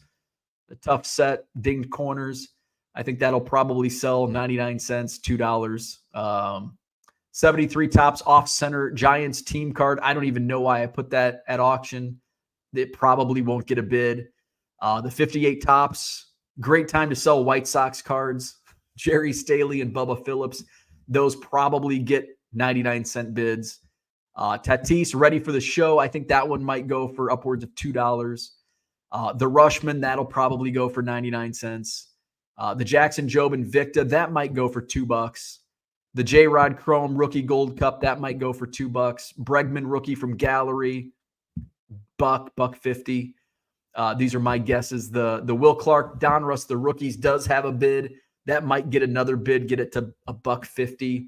The tough set, dinged corners. I think that'll probably sell 99 cents, $2. 73 Tops off center Giants team card. I don't even know why I put that at auction. It probably won't get a bid. The 58 Tops. Great time to sell White Sox cards. Jerry Staley and Bubba Phillips. Those probably get 99-cent bids. Tatis, ready for the show. I think that one might go for upwards of $2. The Rushman, that'll probably go for 99 cents. The Jackson Jobe Invicta, that might go for $2. The J-Rod Chrome Rookie Gold Cup, that might go for $2. Bregman rookie from Gallery, $1.50. These are my guesses. The Will Clark Donruss, the rookies, does have a bid. That might get another bid, get it to $1.50.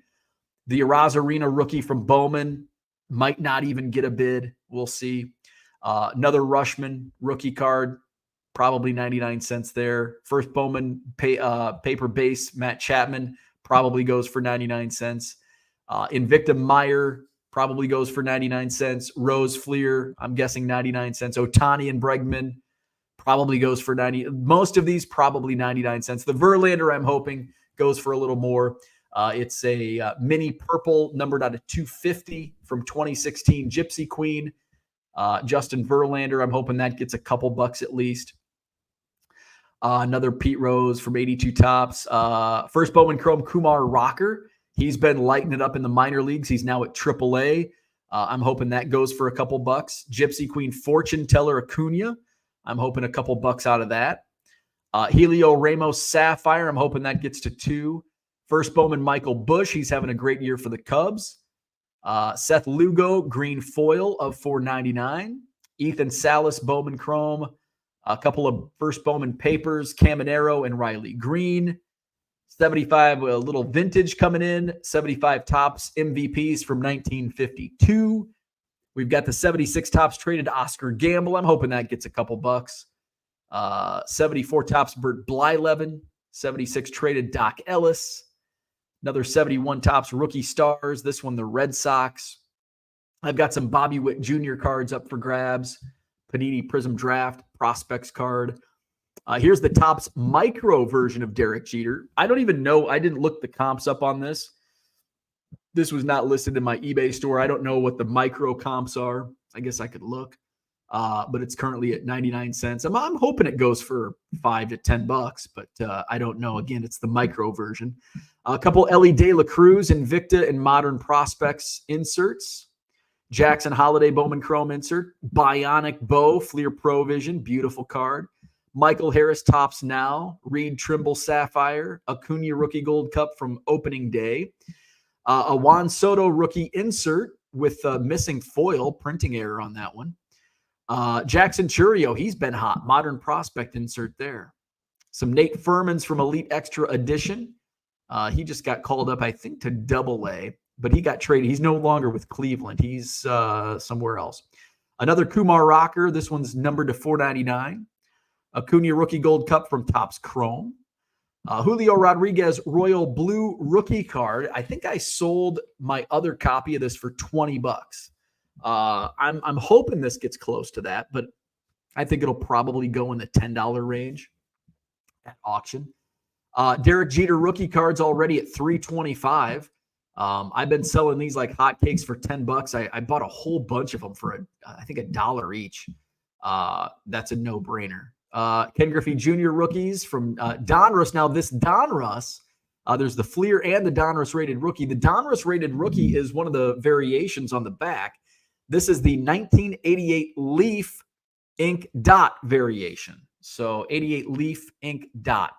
The Arozarena rookie from Bowman might not even get a bid. We'll see. Another Rushman rookie card, probably 99 cents there. First Bowman paper base, Matt Chapman, probably goes for 99 cents. Invicta Meyer probably goes for 99 cents. Rose Fleer, I'm guessing 99 cents. Ohtani and Bregman probably goes for 90. Most of these probably 99 cents. The Verlander, I'm hoping, goes for a little more. It's a mini purple numbered out of 250 from 2016 Gypsy Queen. Justin Verlander, I'm hoping that gets a couple bucks at least. Another Pete Rose from 82 Tops. First Bowman Chrome Kumar Rocker. He's been lighting it up in the minor leagues. He's now at AAA. I'm hoping that goes for a couple bucks. Gypsy Queen Fortune Teller Acuna. I'm hoping a couple bucks out of that. Helio Ramos Sapphire. I'm hoping that gets to $2. First Bowman Michael Busch. He's having a great year for the Cubs. Seth Lugo Green Foil of $4.99. Ethan Salas Bowman Chrome. A couple of First Bowman Papers, Caminero and Riley Green. 75, a little vintage coming in. 75 Tops MVPs from 1952. We've got the 76 Tops traded to Oscar Gamble. I'm hoping that gets a couple bucks. 74 Tops Bert Blyleven. 76 traded Doc Ellis. Another 71 Tops Rookie Stars. This one, the Red Sox. I've got some Bobby Witt Jr. cards up for grabs. Panini Prism Draft Prospects card. Here's the Topps micro version of Derek Jeter. I don't even know. I didn't look the comps up on this. This was not listed in my eBay store. I don't know what the micro comps are. I guess I could look. But it's currently at 99 cents. I'm hoping it goes for $5 to $10, but I don't know. Again, it's the micro version. A couple Ellie De La Cruz, Invicta, and Modern Prospects inserts. Jackson Holiday Bowman Chrome insert. Bionic Bow, Fleer Pro Vision, beautiful card. Michael Harris Tops Now. Reed Trimble Sapphire. Acuna Rookie Gold Cup from opening day. A Juan Soto rookie insert with missing foil, printing error on that one. Jackson Churio, he's been hot. Modern Prospect insert there. Some Nate Furmans from Elite Extra Edition. He just got called up, I think, to AA, but he got traded. He's no longer with Cleveland. He's somewhere else. Another Kumar Rocker. This one's numbered to $4.99. Acuna Rookie Gold Cup from Topps Chrome. Julio Rodriguez Royal Blue Rookie card. I think I sold my other copy of this for $20. I'm hoping this gets close to that, but I think it'll probably go in the $10 range at auction. Derek Jeter rookie cards already at $325. I've been selling these like hotcakes for $10. I bought a whole bunch of them for I think $1 each. That's a no-brainer. Ken Griffey Jr. rookies from Donruss. Now this Donruss, there's the Fleer and the Donruss rated rookie. The Donruss rated rookie is one of the variations on the back. This is the 1988 Leaf Ink Dot variation. So 88 Leaf Ink Dot.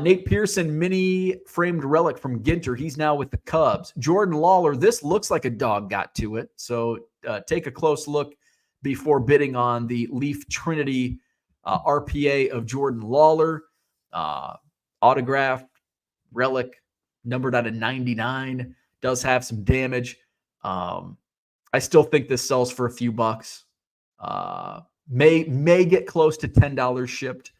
Nate Pearson mini framed relic from Ginter. He's now with the Cubs. Jordan Lawler. This looks like a dog got to it. So take a close look before bidding on the Leaf Trinity RPA of Jordan Lawler. Autographed relic, numbered out of 99. Does have some damage. I still think this sells for a few bucks. May get close to $10 shipped.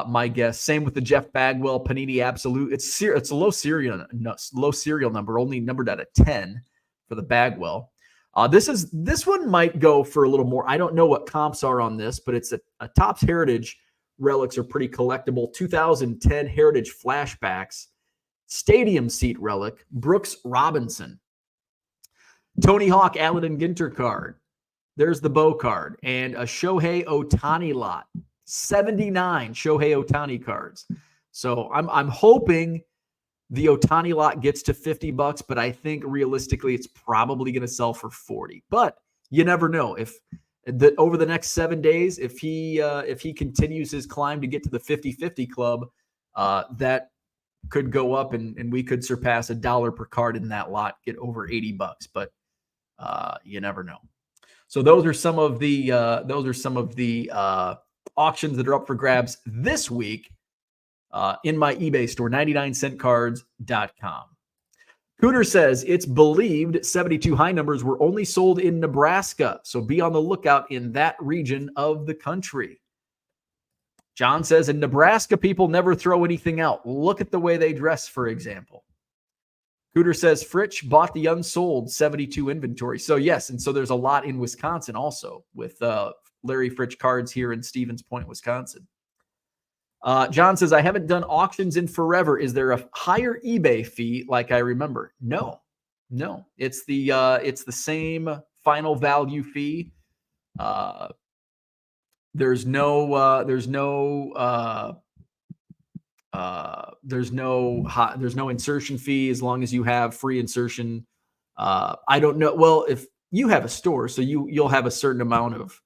My guess. Same with the Jeff Bagwell Panini Absolute. It's a low serial number, only numbered out of 10 for the Bagwell. This one might go for a little more. I don't know what comps are on this, but it's a Topps Heritage relics are pretty collectible. 2010 Heritage Flashbacks, Stadium Seat relic, Brooks Robinson, Tony Hawk Allen Ginter card. There's the Bo card and a Shohei Ohtani lot. 79 Shohei Ohtani cards. So I'm hoping the Ohtani lot gets to $50, but I think realistically it's probably going to sell for 40. But you never know. If over the next 7 days, if he continues his climb to get to the 50-50 club, that could go up and we could surpass $1 per card in that lot, get over $80. But you never know. So those are some of the auctions that are up for grabs this week in my eBay store, 99centcards.com. Cooter says it's believed 72 high numbers were only sold in Nebraska, so be on the lookout in that region of the country. John says in Nebraska, people never throw anything out. Look at the way they dress, for example. Cooter says Fritch bought the unsold 72 inventory. So yes, and so there's a lot in Wisconsin also with Larry Fritch cards here in Stevens Point, Wisconsin. John says, I haven't done auctions in forever. Is there a higher eBay fee like I remember? No. It's the same final value fee. There's no insertion fee as long as you have free insertion. I don't know. Well, if you have a store, so you'll have a certain amount of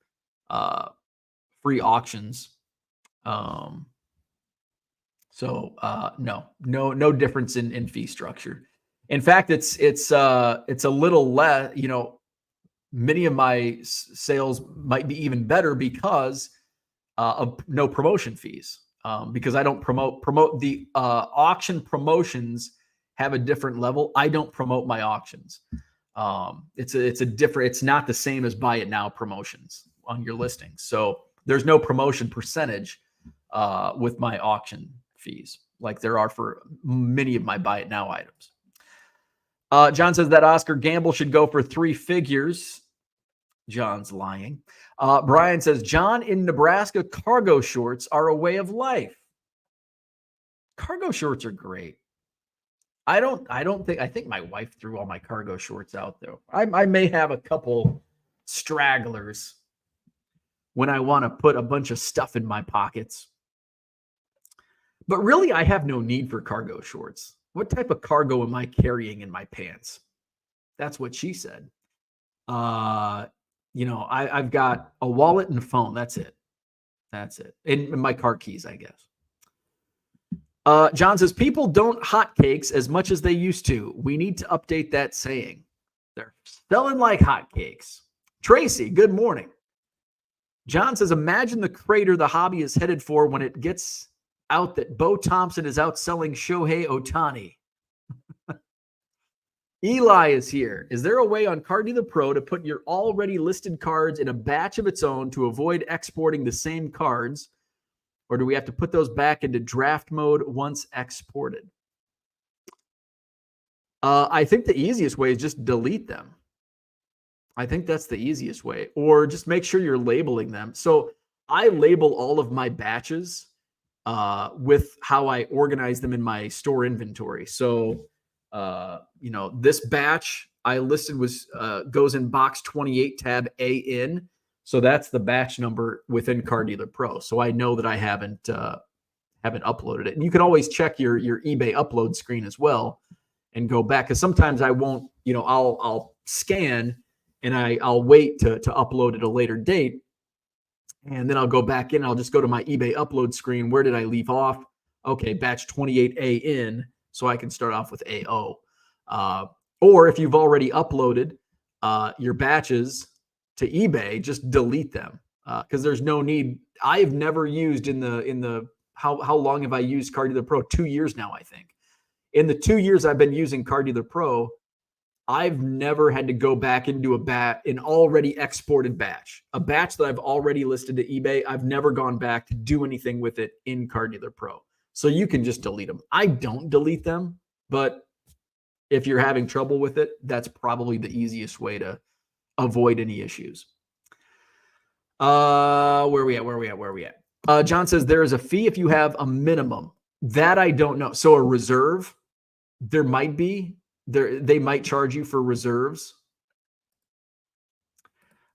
free auctions. No difference in fee structure. In fact, it's a little less, many of my sales might be even better because of no promotion fees. Because I don't promote the auction promotions have a different level. I don't promote my auctions. It's not the same as buy it now promotions on your listing. So there's no promotion percentage with my auction fees like there are for many of my buy it now items. John says that Oscar Gamble should go for 3 figures. John's lying. Brian says, John, in Nebraska, cargo shorts are a way of life. Cargo shorts are great. I think my wife threw all my cargo shorts out though. I may have a couple stragglers when I want to put a bunch of stuff in my pockets. But really, I have no need for cargo shorts. What type of cargo am I carrying in my pants? That's what she said. I've got a wallet and a phone. That's it. And my car keys, I guess. John says, people don't hotcakes as much as they used to. We need to update that saying. They're selling like hotcakes. Tracy, good morning. John says, imagine the crater the hobby is headed for when it gets out that Bo Thompson is outselling Shohei Ohtani. Eli is here. Is there a way on Card the Pro to put your already listed cards in a batch of its own to avoid exporting the same cards? Or do we have to put those back into draft mode once exported? I think the easiest way is just delete them. I think that's the easiest way. Or just make sure you're labeling them. So I label all of my batches with how I organize them in my store inventory. So, this batch I listed was goes in box 28, tab AN. So that's the batch number within Car Dealer Pro. So I know that I haven't uploaded it. And you can always check your eBay upload screen as well and go back, because sometimes I won't. I'll scan and I'll wait to upload at a later date. And then I'll go back in. I'll just go to my eBay upload screen. Where did I leave off? Okay, batch 28AN. So I can start off with AO. Or if you've already uploaded your batches to eBay, just delete them because there's no need. I've never used how long have I used Car Dealer Pro? 2 years now, I think. In the 2 years I've been using Car Dealer Pro, I've never had to go back into an already exported batch, a batch that I've already listed to eBay. I've never gone back to do anything with it in Car Dealer Pro. So you can just delete them. I don't delete them, but if you're having trouble with it, that's probably the easiest way to avoid any issues. Where are we at? John says there is a fee if you have a minimum. That I don't know. So a reserve, there might be. They might charge you for reserves.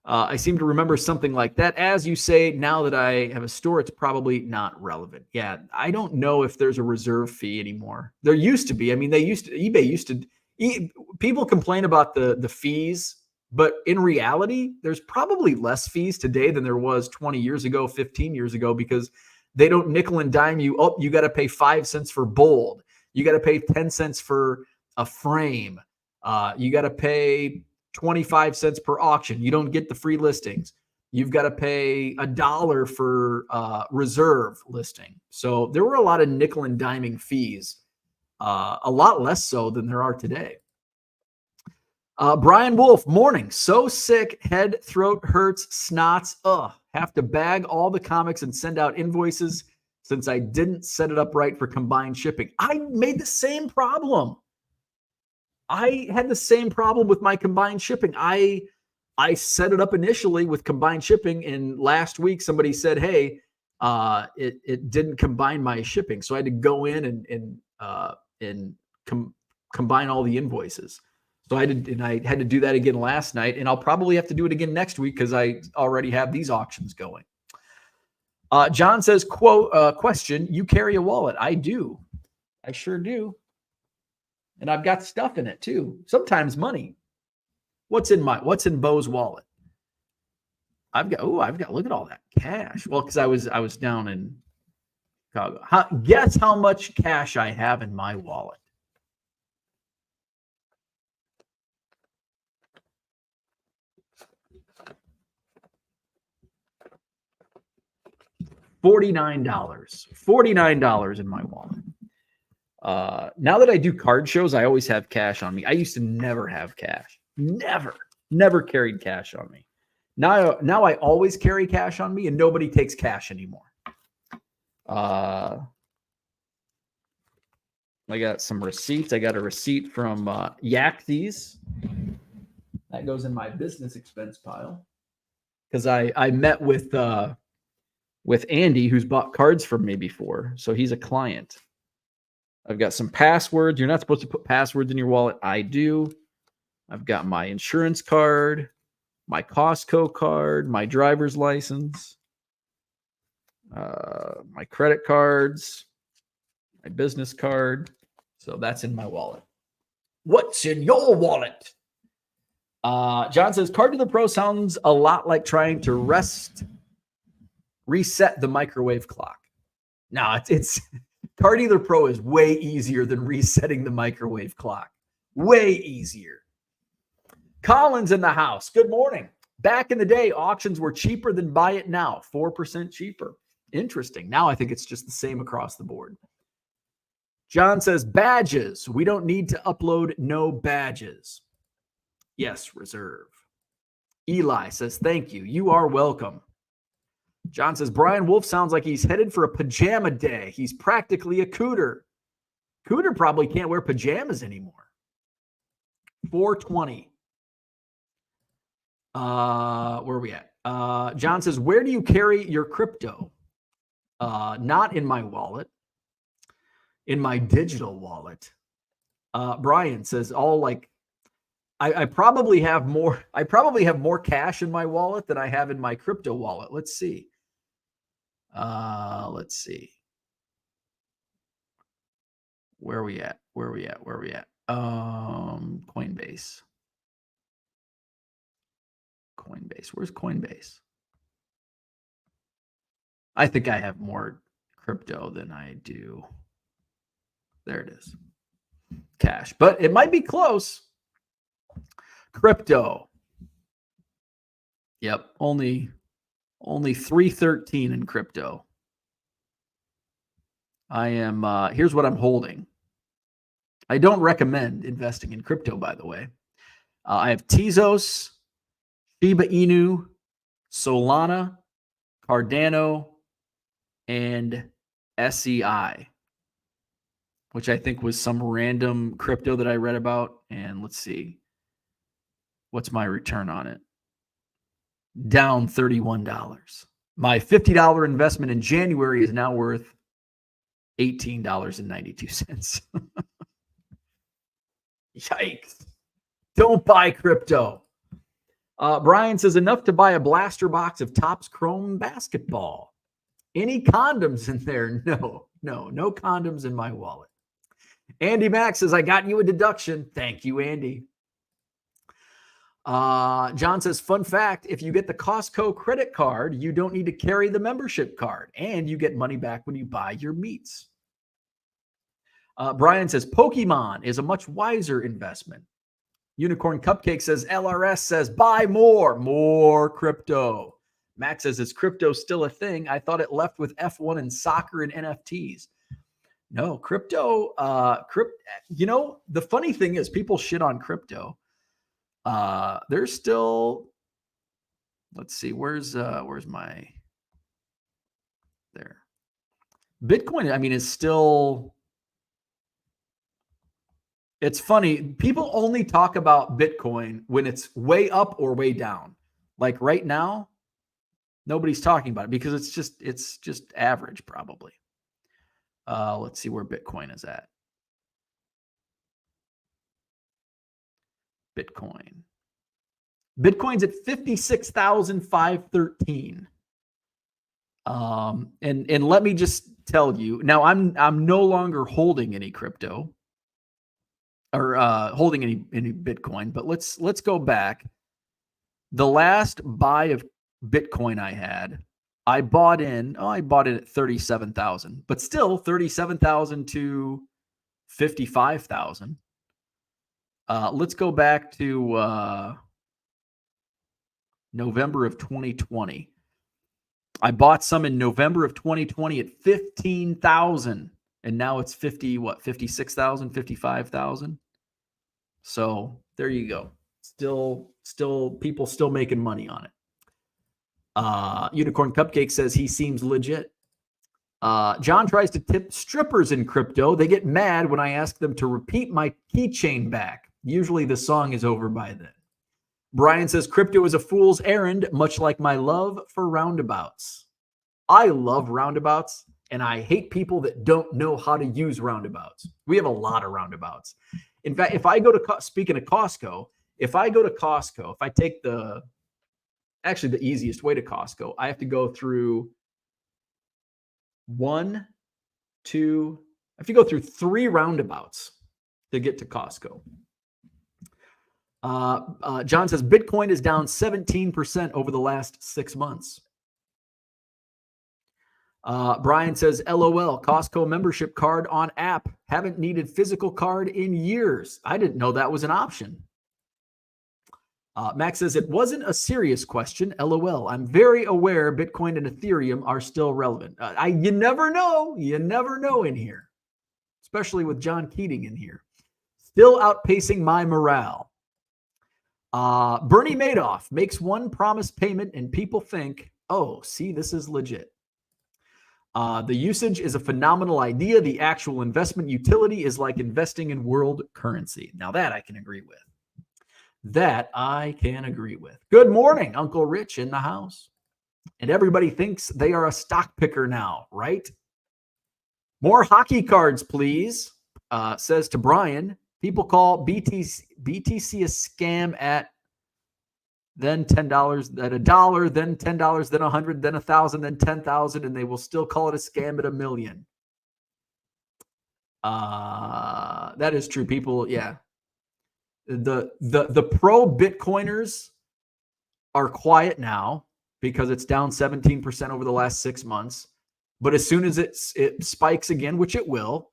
I seem to remember something like that. As you say, now that I have a store, it's probably not relevant. Yeah, I don't know if there's a reserve fee anymore. There used to be. I mean, eBay used to. People complain about the fees, but in reality, there's probably less fees today than there was 20 years ago, 15 years ago, because they don't nickel and dime you. Oh, you got to pay 5 cents for bold. You got to pay 10 cents for a frame. You got to pay 25 cents per auction. You don't get the free listings. You've got to pay $1 for reserve listing. So there were a lot of nickel and diming fees, a lot less so than there are today. Brian Wolf, morning. So sick, head, throat hurts, snots. Have to bag all the comics and send out invoices since I didn't set it up right for combined shipping. I made the same problem. I had the same problem with my combined shipping. I set it up initially with combined shipping, and last week somebody said, "Hey, it didn't combine my shipping," so I had to go in and combine all the invoices. So I had to do that again last night, and I'll probably have to do it again next week because I already have these auctions going. John says, question, you carry a wallet? I do. I sure do. And I've got stuff in it too. Sometimes money. What's in Bo's wallet? I've got, look at all that cash. Well, because I was down in Chicago. Guess how much cash I have in my wallet? $49. $49 in my wallet. Now that I do card shows, I always have cash on me. I used to never have cash. Never carried cash on me. Now I always carry cash on me, and nobody takes cash anymore. I got some receipts. I got a receipt from Yak These. That goes in my business expense pile because I met with Andy, who's bought cards from me before, so he's a client. I've got some passwords. You're not supposed to put passwords in your wallet. I do. I've got my insurance card, my Costco card, my driver's license, my credit cards, my business card. So that's in my wallet. What's in your wallet? John says, Car Dealer Pro sounds a lot like trying to reset the microwave clock. No, it's Car Dealer Pro is way easier than resetting the microwave clock. Way easier. Colin's in the house. Good morning. Back in the day, auctions were cheaper than buy it now. 4% cheaper. Interesting. Now I think it's just the same across the board. John says, badges. We don't need to upload no badges. Yes, reserve. Eli says, thank you. You are welcome. John says, Brian Wolf sounds like he's headed for a pajama day. He's practically a cooter. Cooter probably can't wear pajamas anymore. 420. Where are we at? John says, where do you carry your crypto? Not in my wallet, in my digital wallet. Brian says, all like, I probably have more cash in my wallet than I have in my crypto wallet. Let's see. Where are we at? Coinbase. Where's Coinbase? I think I have more crypto than I do. There it is. Cash, but it might be close. Crypto. Yep, only 313 in crypto. I am here's what I'm holding. I don't recommend investing in crypto, by the way. I have Tezos, Shiba Inu, Solana, Cardano, and SEI, which I think was some random crypto that I read about. And let's see. What's my return on it? Down $31. My $50 investment in January is now worth $18.92. Yikes. Don't buy crypto. Brian says, enough to buy a blaster box of Topps Chrome basketball. Any condoms in there? No condoms in my wallet. Andy Max says, I got you a deduction. Thank you, Andy. John says, fun fact, if you get the Costco credit card, you don't need to carry the membership card, and you get money back when you buy your meats. Brian says, Pokemon is a much wiser investment. Unicorn Cupcake says, LRS says, buy more crypto. Max says, is crypto still a thing? I thought it left with F1 and soccer and NFTs. No, crypto, the funny thing is people shit on crypto. There's still, let's see, where's my, there. Bitcoin, I mean, is still, it's funny. People only talk about Bitcoin when it's way up or way down. Like right now, nobody's talking about it because it's just average probably. Let's see where Bitcoin is at. Bitcoin's at 56,513. And let me just tell you, now I'm no longer holding any crypto or holding any Bitcoin, but let's go back. The last buy of Bitcoin I had, I bought in at 37,000, but still 37,000 to 55,000. Let's go back to November of 2020. I bought some in November of 2020 at 15,000, and now it's 56,000, 55,000. So there you go. Still people still making money on it. Unicorn Cupcake says he seems legit. John tries to tip strippers in crypto. They get mad when I ask them to repeat my keychain back. Usually the song is over by then. Brian says crypto is a fool's errand, much like my love for roundabouts. I love roundabouts, and I hate people that don't know how to use roundabouts. We have a lot of roundabouts. In fact, if I go to, speaking of Costco, if I take the easiest way to Costco, I have to go through three roundabouts to get to Costco. John says Bitcoin is down 17% over the last 6 months. Brian says, LOL, Costco membership card on app. Haven't needed physical card in years. I didn't know that was an option. Max says, it wasn't a serious question. LOL. I'm very aware Bitcoin and Ethereum are still relevant. You never know. You never know in here, especially with John Keating in here. Still outpacing my morale. Bernie Madoff makes one promise payment and people think, oh, see, this is legit. The usage is a phenomenal idea. The actual investment utility is like investing in world currency. Now that I can agree with. That I can agree with. Good morning, Uncle Rich in the house. And everybody thinks they are a stock picker now, right? More hockey cards, please, says to Brian. People call BTC a scam at then $10, then $1, then $10, then $100, then $1,000, then $10,000, and they will still call it a scam at $1 million. That is true. People, yeah. The pro Bitcoiners are quiet now because it's down 17% over the last 6 months. But as soon as it spikes again, which it will,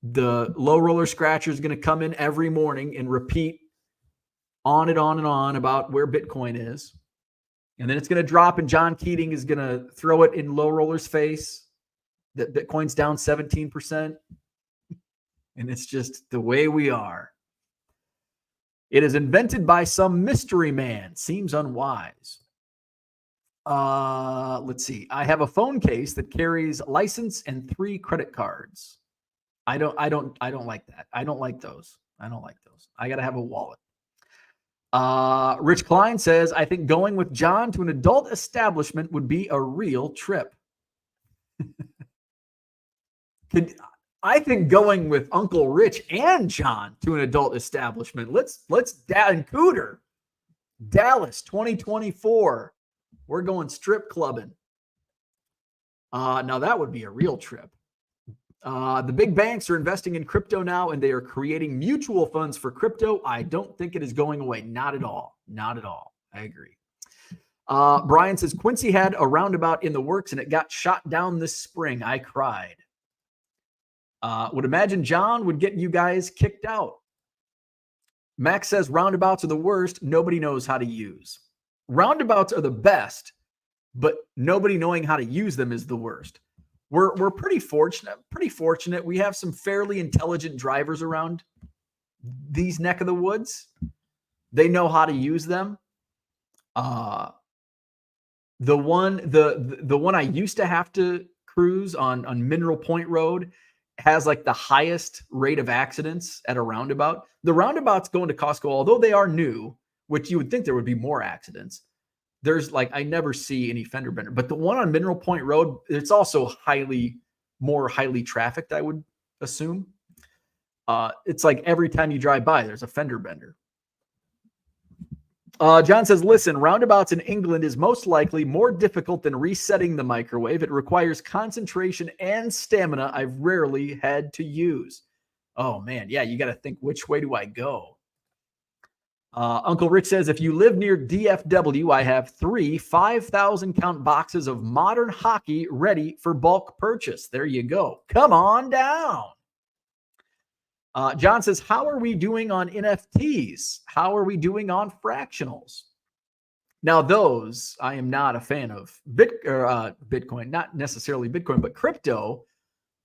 the low roller scratcher is going to come in every morning and repeat on and on and on about where Bitcoin is. And then it's going to drop, and John Keating is going to throw it in low roller's face that Bitcoin's down 17%. And it's just the way we are. It is invented by some mystery man. Seems unwise. Let's see. I have a phone case that carries license and 3 credit cards. I don't like that. I don't like those. I got to have a wallet. Rich Klein says, I think going with John to an adult establishment would be a real trip. I think going with Uncle Rich and John to an adult establishment. Let's and Cooter, Dallas 2024. We're going strip clubbing. Now that would be a real trip. The big banks are investing in crypto now, and they are creating mutual funds for crypto. I don't think it is going away. Not at all. Not at all. I agree. Brian says, Quincy had a roundabout in the works, and it got shot down this spring. I cried. Would imagine John would get you guys kicked out. Max says, roundabouts are the worst. Nobody knows how to use. Roundabouts are the best, but nobody knowing how to use them is the worst. We're pretty fortunate. We have some fairly intelligent drivers around these neck of the woods. They know how to use them. The one I used to have to cruise on Mineral Point Road has like the highest rate of accidents at a roundabout. The roundabouts going to Costco, although they are new, which you would think there would be more accidents. There's I never see any fender bender, but the one on Mineral Point Road, it's also more highly trafficked, I would assume. It's like every time you drive by, there's a fender bender. John says, listen, roundabouts in England is most likely more difficult than resetting the microwave. It requires concentration and stamina I've rarely had to use. Oh man, yeah, you got to think, which way do I go? Uncle Rich says, if you live near DFW, I have 3 5,000 count boxes of modern hockey ready for bulk purchase. There you go. Come on down. John says, how are we doing on NFTs? How are we doing on fractionals? Now, those, I am not a fan of Bitcoin, not necessarily Bitcoin, but crypto,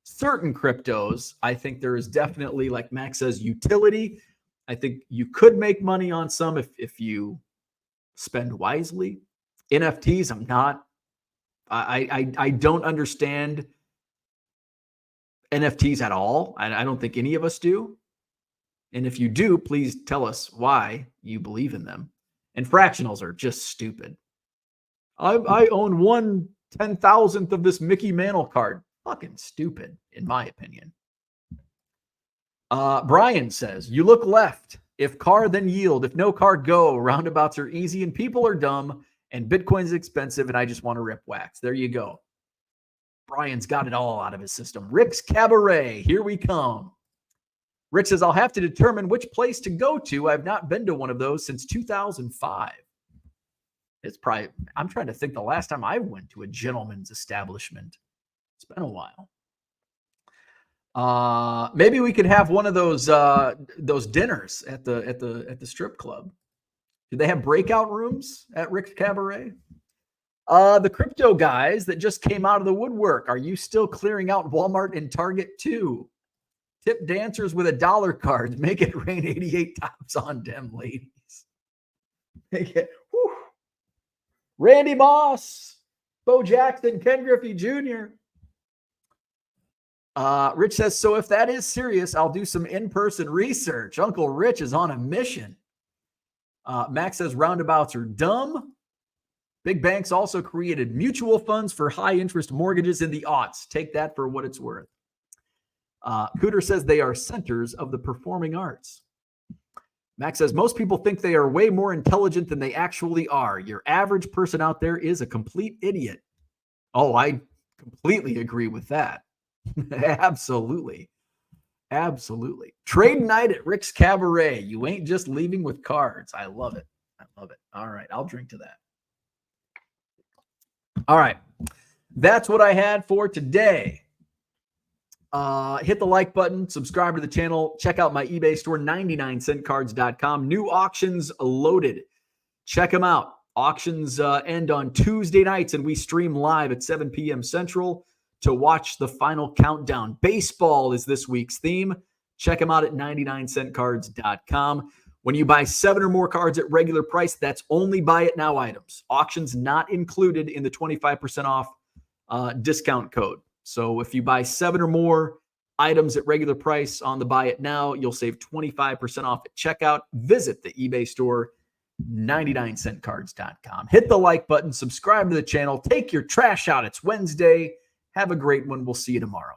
certain cryptos. I think there is definitely, like Max says, utility. I think you could make money on some if you spend wisely. NFTs, I'm not. I don't understand NFTs at all. I don't think any of us do. And if you do, please tell us why you believe in them. And fractionals are just stupid. I own 1/10,000th of this Mickey Mantle card. Fucking stupid, in my opinion. Brian says, you look left. If car, then yield. If no car, go. Roundabouts are easy and people are dumb and Bitcoin's expensive and I just want to rip wax. There you go. Brian's got it all out of his system. Rick's Cabaret. Here we come. Rick says, I'll have to determine which place to go to. I've not been to one of those since 2005. It's probably, I'm trying to think the last time I went to a gentleman's establishment. It's been a while. Maybe we could have one of those dinners at the strip club. Do they have breakout rooms at Rick's Cabaret? The crypto guys that just came out of the woodwork. Are you still clearing out Walmart and Target too? Tip dancers with $1 cards. Make it rain 88 times on them, ladies. Randy Moss, Bo Jackson, Ken Griffey Jr. Rich says, so if that is serious, I'll do some in-person research. Uncle Rich is on a mission. Max says roundabouts are dumb. Big banks also created mutual funds for high interest mortgages in the aughts. Take that for what it's worth. Cooter says they are centers of the performing arts. Max says most people think they are way more intelligent than they actually are. Your average person out there is a complete idiot. Oh, I completely agree with that. Absolutely. Absolutely. Trade night at Rick's Cabaret. You ain't just leaving with cards. I love it. I love it. All right. I'll drink to that. All right. That's what I had for today. Hit the like button, subscribe to the channel, check out my eBay store, 99centcards.com. New auctions loaded. Check them out. Auctions end on Tuesday nights, and we stream live at 7 p.m. Central to watch the final countdown. Baseball is this week's theme. Check them out at 99centcards.com. When you buy 7 or more cards at regular price, that's only buy it now items. Auctions not included in the 25% off discount code. So if you buy 7 or more items at regular price on the buy it now, you'll save 25% off at checkout. Visit the eBay store, 99centcards.com. Hit the like button, subscribe to the channel, take your trash out. It's Wednesday. Have a great one. We'll see you tomorrow.